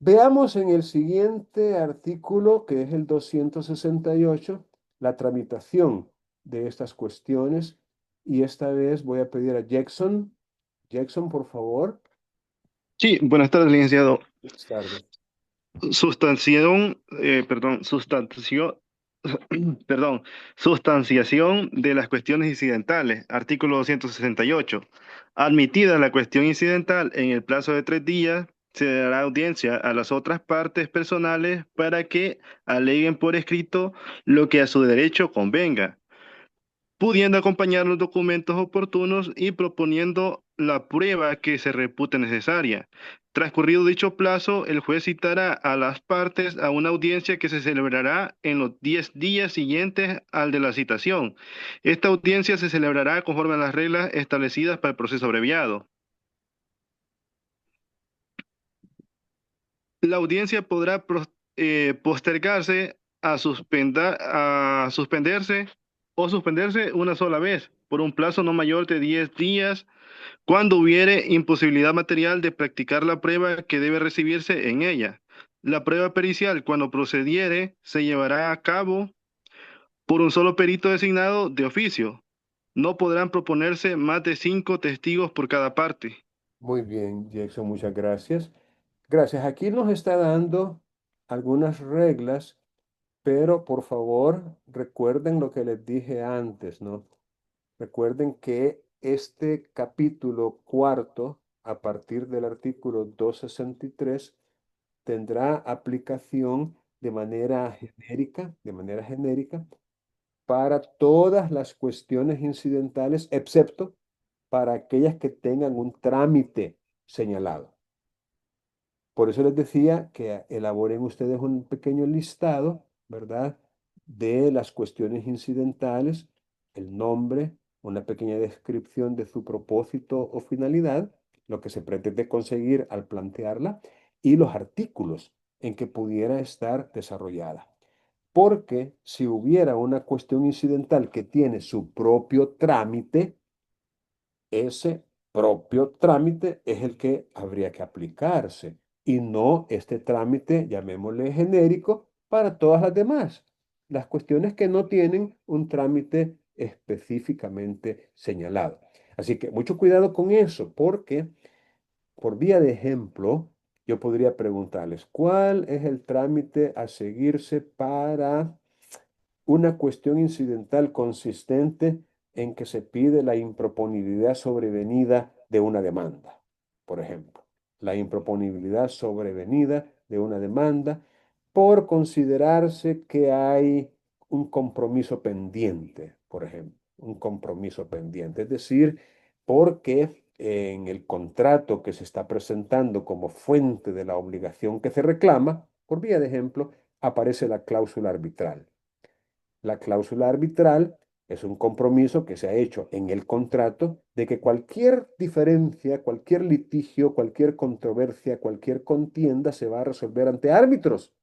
Veamos en el siguiente artículo, que es el 268, la tramitación de estas cuestiones. Y esta vez voy a pedir a Jackson. Jackson, por favor. Sí, buenas tardes, licenciado. Buenas tardes. Perdón, sustanciación de las cuestiones incidentales, artículo 268. Admitida la cuestión incidental en el plazo de 3 días, se dará audiencia a las otras partes personales para que aleguen por escrito lo que a su derecho convenga, pudiendo acompañar los documentos oportunos y proponiendo la prueba que se repute necesaria. Transcurrido dicho plazo, el juez citará a las partes a una audiencia que se celebrará en los 10 días siguientes al de la citación. Esta audiencia se celebrará conforme a las reglas establecidas para el proceso abreviado. La audiencia podrá postergarse a suspenderse o suspenderse una sola vez por un plazo no mayor de 10 días cuando hubiere imposibilidad material de practicar la prueba que debe recibirse en ella. La prueba pericial, cuando procediere, se llevará a cabo por un solo perito designado de oficio. No podrán proponerse más de 5 testigos por cada parte. Muy bien, Jackson, muchas gracias. Gracias. Aquí nos está dando algunas reglas, pero por favor recuerden lo que les dije antes, ¿no? Recuerden que este capítulo cuarto, a partir del artículo 263, tendrá aplicación de manera genérica, para todas las cuestiones incidentales, excepto para aquellas que tengan un trámite señalado. Por eso les decía que elaboren ustedes un pequeño listado, ¿verdad? De las cuestiones incidentales, el nombre, una pequeña descripción de su propósito o finalidad, lo que se pretende conseguir al plantearla, y los artículos en que pudiera estar desarrollada. Porque si hubiera una cuestión incidental que tiene su propio trámite, ese propio trámite es el que habría que aplicarse y no este trámite, llamémosle genérico, para todas las demás. Las cuestiones que no tienen un trámite específicamente señalado. Así que mucho cuidado con eso, porque por vía de ejemplo, yo podría preguntarles, ¿cuál es el trámite a seguirse para una cuestión incidental consistente en que se pide la improponibilidad sobrevenida de una demanda? Por ejemplo, la improponibilidad sobrevenida de una demanda por considerarse que hay un compromiso pendiente, por ejemplo, un compromiso pendiente. Es decir, porque en el contrato que se está presentando como fuente de la obligación que se reclama, por vía de ejemplo, aparece la cláusula arbitral. La cláusula arbitral es un compromiso que se ha hecho en el contrato de que cualquier diferencia, cualquier litigio, cualquier controversia, cualquier contienda se va a resolver ante árbitros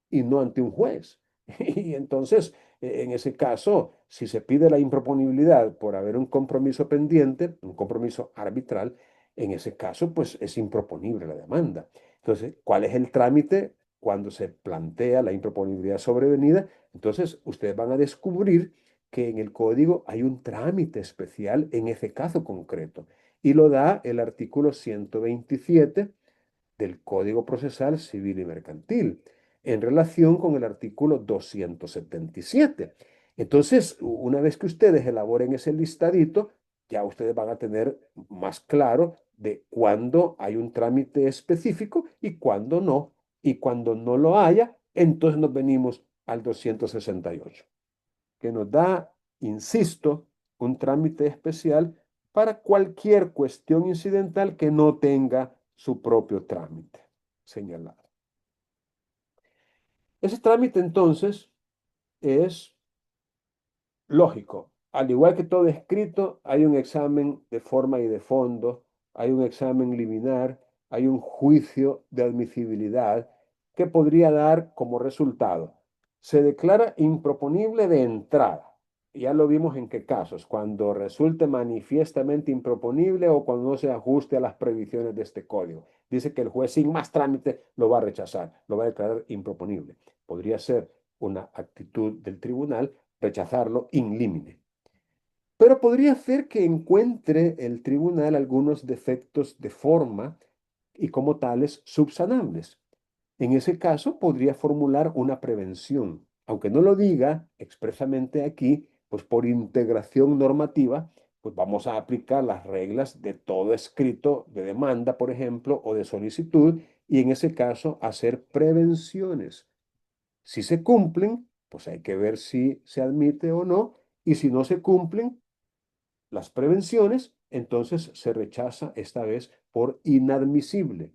y no ante un juez. Y entonces, en ese caso, si se pide la improponibilidad por haber un compromiso pendiente, un compromiso arbitral, en ese caso, pues es improponible la demanda. Entonces, ¿cuál es el trámite cuando se plantea la improponibilidad sobrevenida, entonces ustedes van a descubrir que en el código hay un trámite especial en ese caso concreto. Y lo da el artículo 127 del Código Procesal Civil y Mercantil, en relación con el artículo 277. Entonces, una vez que ustedes elaboren ese listadito, ya ustedes van a tener más claro de cuándo hay un trámite específico y cuándo no. Y cuando no lo haya, entonces nos venimos al 268, que nos da, insisto, un trámite especial para cualquier cuestión incidental que no tenga su propio trámite señalado. Ese trámite entonces es lógico. Al igual que todo escrito, hay un examen de forma y de fondo, hay un examen liminar, hay un juicio de admisibilidad que podría dar como resultado. Se declara improponible de entrada. Ya lo vimos en qué casos, cuando resulte manifiestamente improponible o cuando no se ajuste a las previsiones de este código. Dice que el juez sin más trámite lo va a rechazar, lo va a declarar improponible. Podría ser una actitud del tribunal rechazarlo in limine. Pero podría ser que encuentre el tribunal algunos defectos de forma y como tales subsanables. En ese caso podría formular una prevención, aunque no lo diga expresamente aquí, pues por integración normativa, pues vamos a aplicar las reglas de todo escrito de demanda, por ejemplo, o de solicitud, y en ese caso hacer prevenciones. Si se cumplen, pues hay que ver si se admite o no, y si no se cumplen las prevenciones, entonces se rechaza esta vez por inadmisible,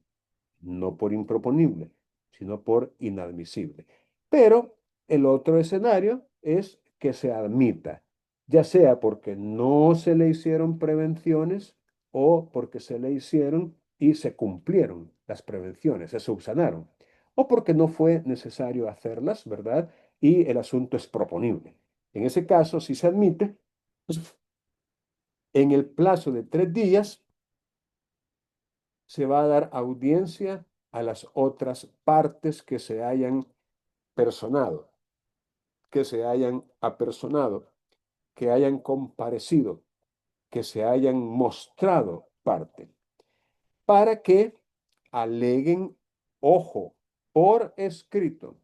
no por improponible, sino por inadmisible. Pero el otro escenario es que se admita, ya sea porque no se le hicieron prevenciones o porque se le hicieron y se cumplieron las prevenciones, se subsanaron, o porque no fue necesario hacerlas, ¿verdad? Y el asunto es proponible. En ese caso, si se admite, pues, en el plazo de 3 días se va a dar audiencia a las otras partes que se hayan personado, que se hayan apersonado, que hayan comparecido, que se hayan mostrado parte, para que aleguen, ojo, por escrito,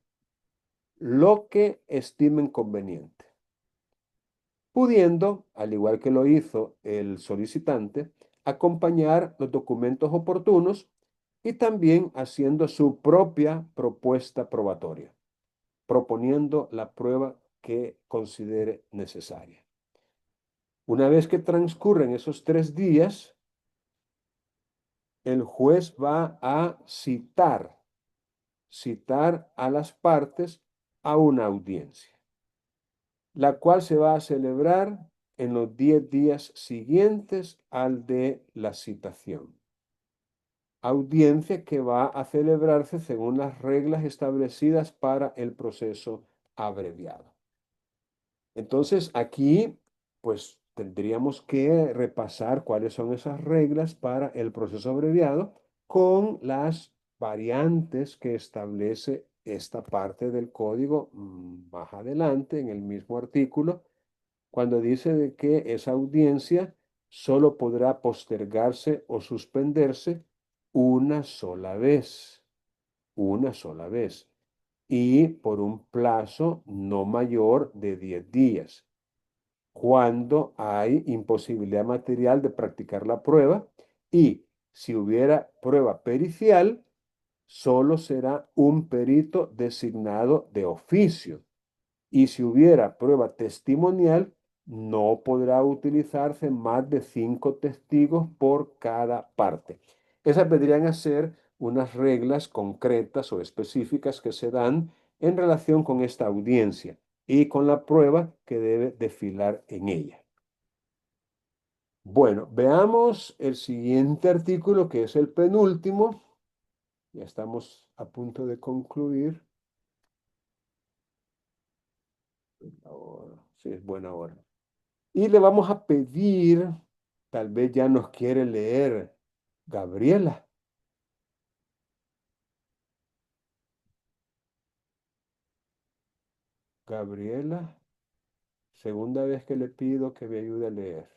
lo que estimen conveniente, pudiendo, al igual que lo hizo el solicitante, acompañar los documentos oportunos y también haciendo su propia propuesta probatoria, proponiendo la prueba que considere necesaria. Una vez que transcurren esos 3 días, el juez va a citar a las partes a una audiencia, la cual se va a celebrar en los 10 días siguientes al de la citación. Audiencia que va a celebrarse según las reglas establecidas para el proceso abreviado. Entonces, aquí, pues, tendríamos que repasar cuáles son esas reglas para el proceso abreviado con las variantes que establece esta parte del código más adelante en el mismo artículo, cuando dice de que esa audiencia solo podrá postergarse o suspenderse una sola vez, y por un plazo no mayor de 10 días, cuando hay imposibilidad material de practicar la prueba, y si hubiera prueba pericial, solo será un perito designado de oficio. Y si hubiera prueba testimonial, no podrá utilizarse más de 5 testigos por cada parte. Esas vendrían a ser unas reglas concretas o específicas que se dan en relación con esta audiencia y con la prueba que debe desfilar en ella. Bueno, veamos el siguiente artículo, que es el penúltimo. Ya estamos a punto de concluir. Ahora, sí, es buena hora. Y le vamos a pedir, tal vez ya nos quiere leer Gabriela. Gabriela, segunda vez que le pido que me ayude a leer.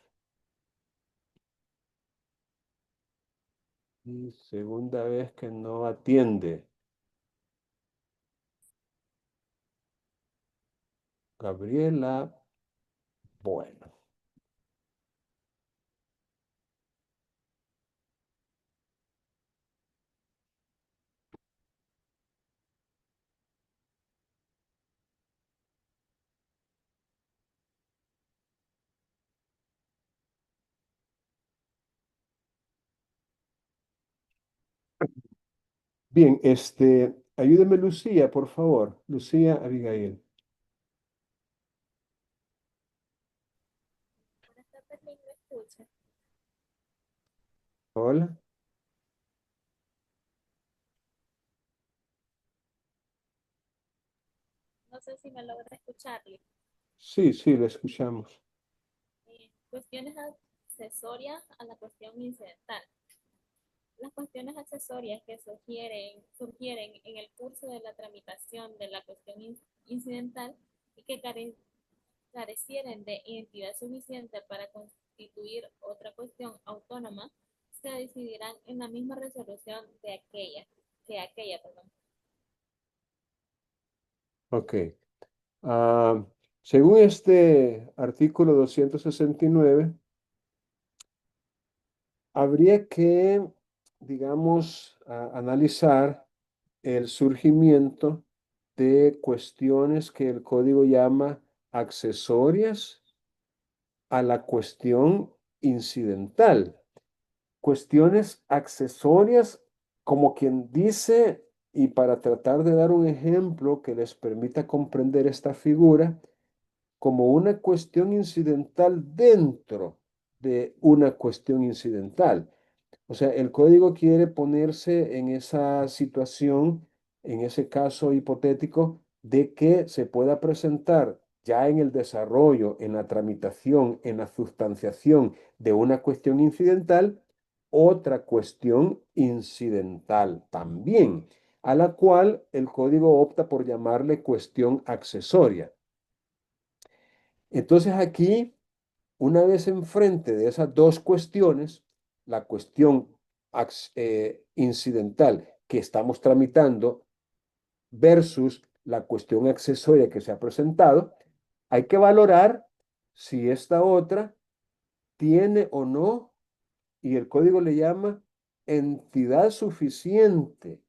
Y segunda vez que no atiende. Gabriela, bueno. Bien, ayúdeme Lucía, por favor. Lucía Abigail. Hola. No sé si me logra escucharle. Sí, sí, la escuchamos. Cuestiones accesorias a la cuestión incidental. Las cuestiones accesorias que surgieren en el curso de la tramitación de la cuestión incidental y que carecieren de identidad suficiente para constituir otra cuestión autónoma, se decidirán en la misma resolución de aquella, perdón. Ok. Ah, según este artículo 269, habría que, digamos, analizar el surgimiento de cuestiones que el código llama accesorias a la cuestión incidental. Cuestiones accesorias, como quien dice, y para tratar de dar un ejemplo que les permita comprender esta figura, como una cuestión incidental dentro de una cuestión incidental. O sea, el código quiere ponerse en esa situación, en ese caso hipotético, de que se pueda presentar ya en el desarrollo, en la tramitación, en la sustanciación de una cuestión incidental, otra cuestión incidental también, a la cual el código opta por llamarle cuestión accesoria. Entonces aquí, una vez enfrente de esas dos cuestiones, la cuestión incidental que estamos tramitando versus la cuestión accesoria que se ha presentado, hay que valorar si esta otra tiene o no, y el código le llama entidad suficiente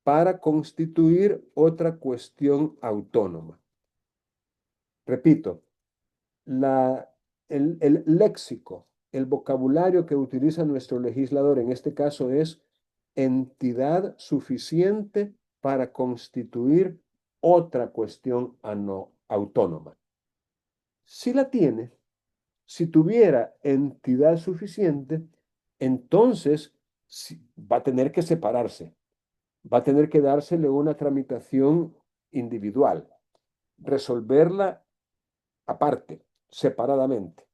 para constituir otra cuestión autónoma. Repito, el léxico, el vocabulario que utiliza nuestro legislador en este caso es entidad suficiente para constituir otra cuestión autónoma. Si la tiene, si tuviera entidad suficiente, entonces va a tener que separarse, va a tener que dársele una tramitación individual, resolverla aparte, separadamente.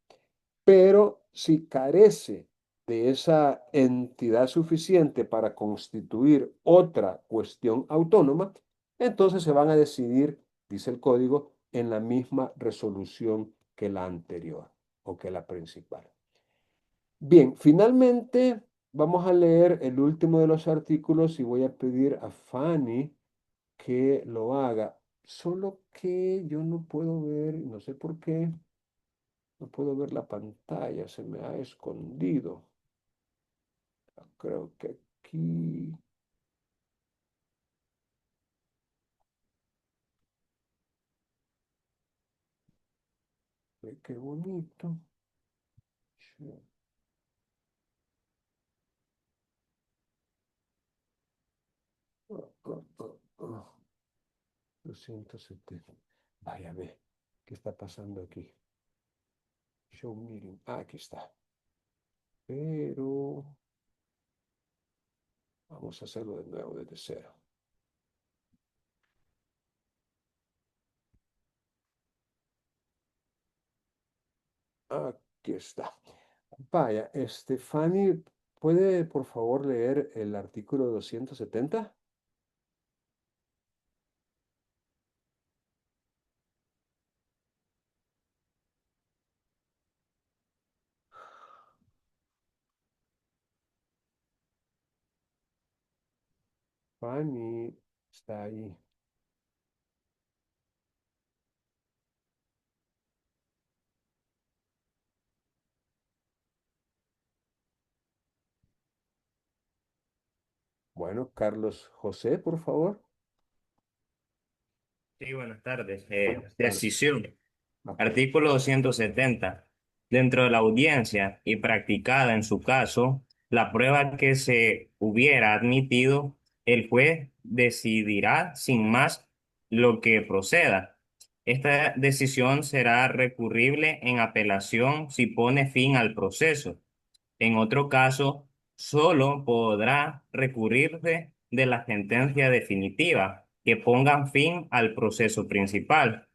Pero si carece de esa entidad suficiente para constituir otra cuestión autónoma, entonces se van a decidir, dice el código, en la misma resolución que la anterior o que la principal. Bien, finalmente vamos a leer el último de los artículos y voy a pedir a Fanny que lo haga. Solo que yo no puedo ver, no sé por qué. No puedo ver la pantalla, se me ha escondido. Creo que aquí. Qué bonito. Sí. 270. Vaya, ve. ¿Qué está pasando aquí? Show meeting. Ah, aquí está. Pero vamos a hacerlo de nuevo desde cero. Aquí está. Vaya, Fanny, ¿puede por favor leer el artículo 270? Fanny está ahí. Bueno, Carlos José, por favor. Sí, buenas tardes. Buenas tardes. Decisión. Ok. Artículo 270. Dentro de la audiencia y practicada en su caso, la prueba que se hubiera admitido, el juez decidirá sin más lo que proceda. Esta decisión será recurrible en apelación si pone fin al proceso. En otro caso, solo podrá recurrirse de la sentencia definitiva que pongan fin al proceso principal.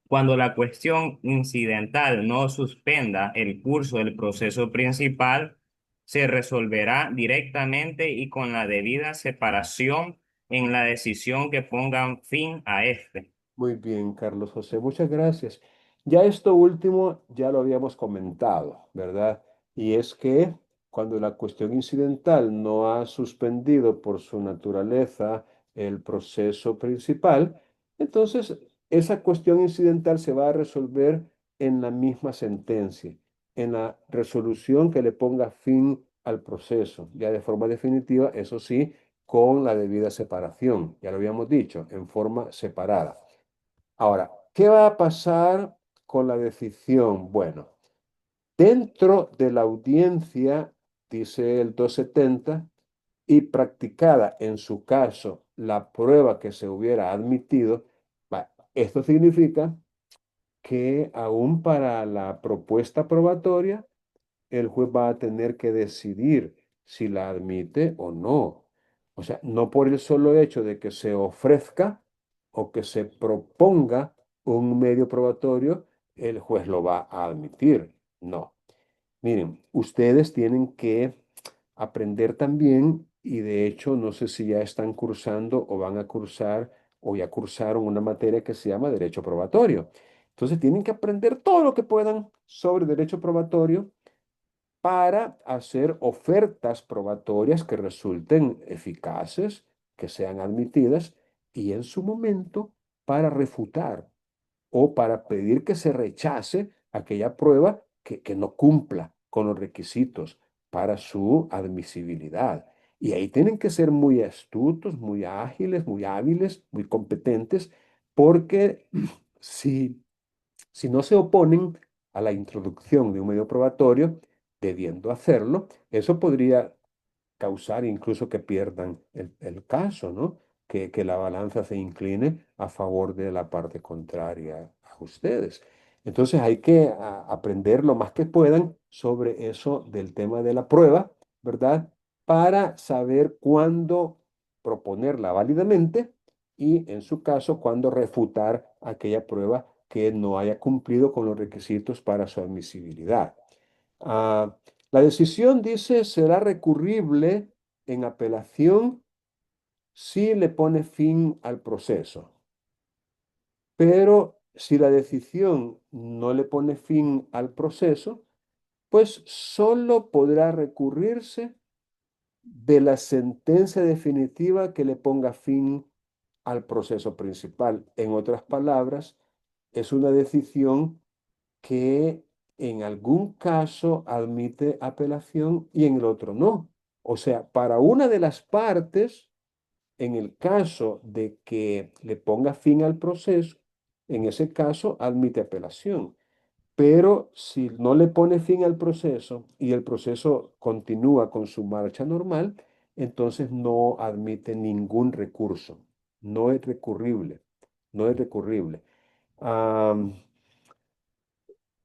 Cuando la cuestión incidental no suspenda el curso del proceso principal, se resolverá directamente y con la debida separación en la decisión que pongan fin a este. Muy bien, Carlos José, muchas gracias. Ya esto último ya lo habíamos comentado, ¿verdad? Y es que cuando la cuestión incidental no ha suspendido por su naturaleza el proceso principal, entonces esa cuestión incidental se va a resolver en la misma sentencia, en la resolución que le ponga fin al proceso, ya de forma definitiva, eso sí, con la debida separación, ya lo habíamos dicho, en forma separada. Ahora, ¿qué va a pasar con la decisión? Bueno, dentro de la audiencia, dice el 270, y practicada en su caso la prueba que se hubiera admitido, esto significa que aún para la propuesta probatoria, el juez va a tener que decidir si la admite o no. O sea, no por el solo hecho de que se ofrezca o que se proponga un medio probatorio, el juez lo va a admitir. No. Miren, ustedes tienen que aprender también, y de hecho no sé si ya están cursando o van a cursar o ya cursaron una materia que se llama derecho probatorio. Entonces tienen que aprender todo lo que puedan sobre derecho probatorio para hacer ofertas probatorias que resulten eficaces, que sean admitidas y en su momento para refutar o para pedir que se rechace aquella prueba que no cumpla con los requisitos para su admisibilidad. Y ahí tienen que ser muy astutos, muy ágiles, muy hábiles, muy competentes, porque si si no se oponen a la introducción de un medio probatorio, debiendo hacerlo, eso podría causar incluso que pierdan el caso, ¿no? Que la balanza se incline a favor de la parte contraria a ustedes. Entonces hay que aprender lo más que puedan sobre eso del tema de la prueba, ¿verdad? Para saber cuándo proponerla válidamente y, en su caso, cuándo refutar aquella prueba que no haya cumplido con los requisitos para su admisibilidad. Ah, la decisión, dice, será recurrible en apelación si le pone fin al proceso. Pero si la decisión no le pone fin al proceso, pues solo podrá recurrirse de la sentencia definitiva que le ponga fin al proceso principal. En otras palabras, es una decisión que en algún caso admite apelación y en el otro no. O sea, para una de las partes, en el caso de que le ponga fin al proceso, en ese caso admite apelación. Pero si no le pone fin al proceso y el proceso continúa con su marcha normal, entonces no admite ningún recurso. No es recurrible. No es recurrible. Am,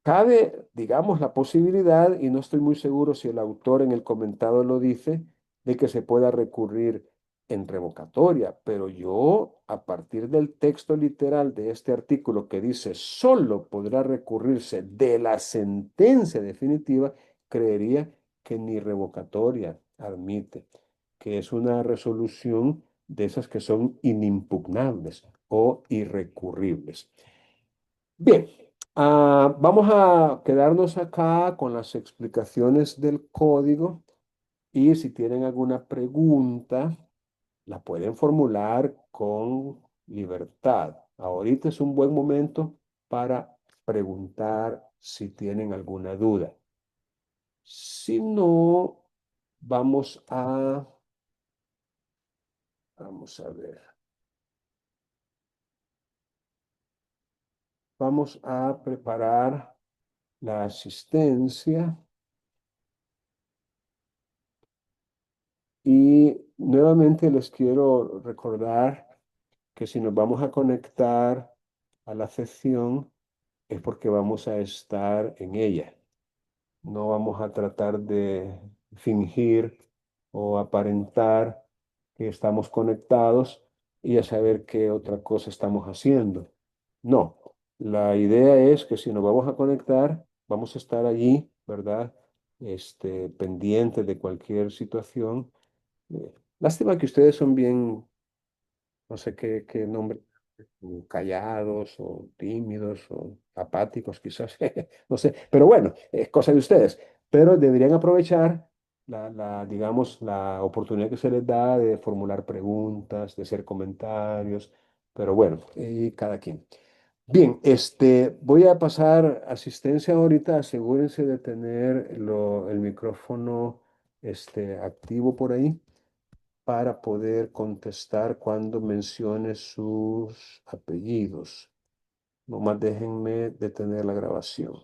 Cabe, digamos, la posibilidad, y no estoy muy seguro si el autor en el comentado lo dice, de que se pueda recurrir en revocatoria, pero yo, a partir del texto literal de este artículo que dice solo podrá recurrirse de la sentencia definitiva, creería que ni revocatoria admite, que es una resolución de esas que son inimpugnables o irrecurribles. Bien, vamos a quedarnos acá con las explicaciones del código y si tienen alguna pregunta, la pueden formular con libertad. Ahorita es un buen momento para preguntar si tienen alguna duda. Si no, vamos vamos a ver. Vamos a preparar la asistencia y nuevamente les quiero recordar que si nos vamos a conectar a la sesión es porque vamos a estar en ella. No vamos a tratar de fingir o aparentar que estamos conectados y a saber qué otra cosa estamos haciendo. No, la idea es que si nos vamos a conectar, vamos a estar allí, ¿verdad? Pendientes de cualquier situación. Lástima que ustedes son bien, no sé qué nombre, callados o tímidos o apáticos quizás, no sé, pero bueno, es cosa de ustedes. Pero deberían aprovechar digamos, la oportunidad que se les da de formular preguntas, de hacer comentarios, pero bueno, y cada quien. Bien, voy a pasar asistencia ahorita, asegúrense de tener el micrófono activo por ahí para poder contestar cuando mencione sus apellidos. Nomás déjenme detener la grabación.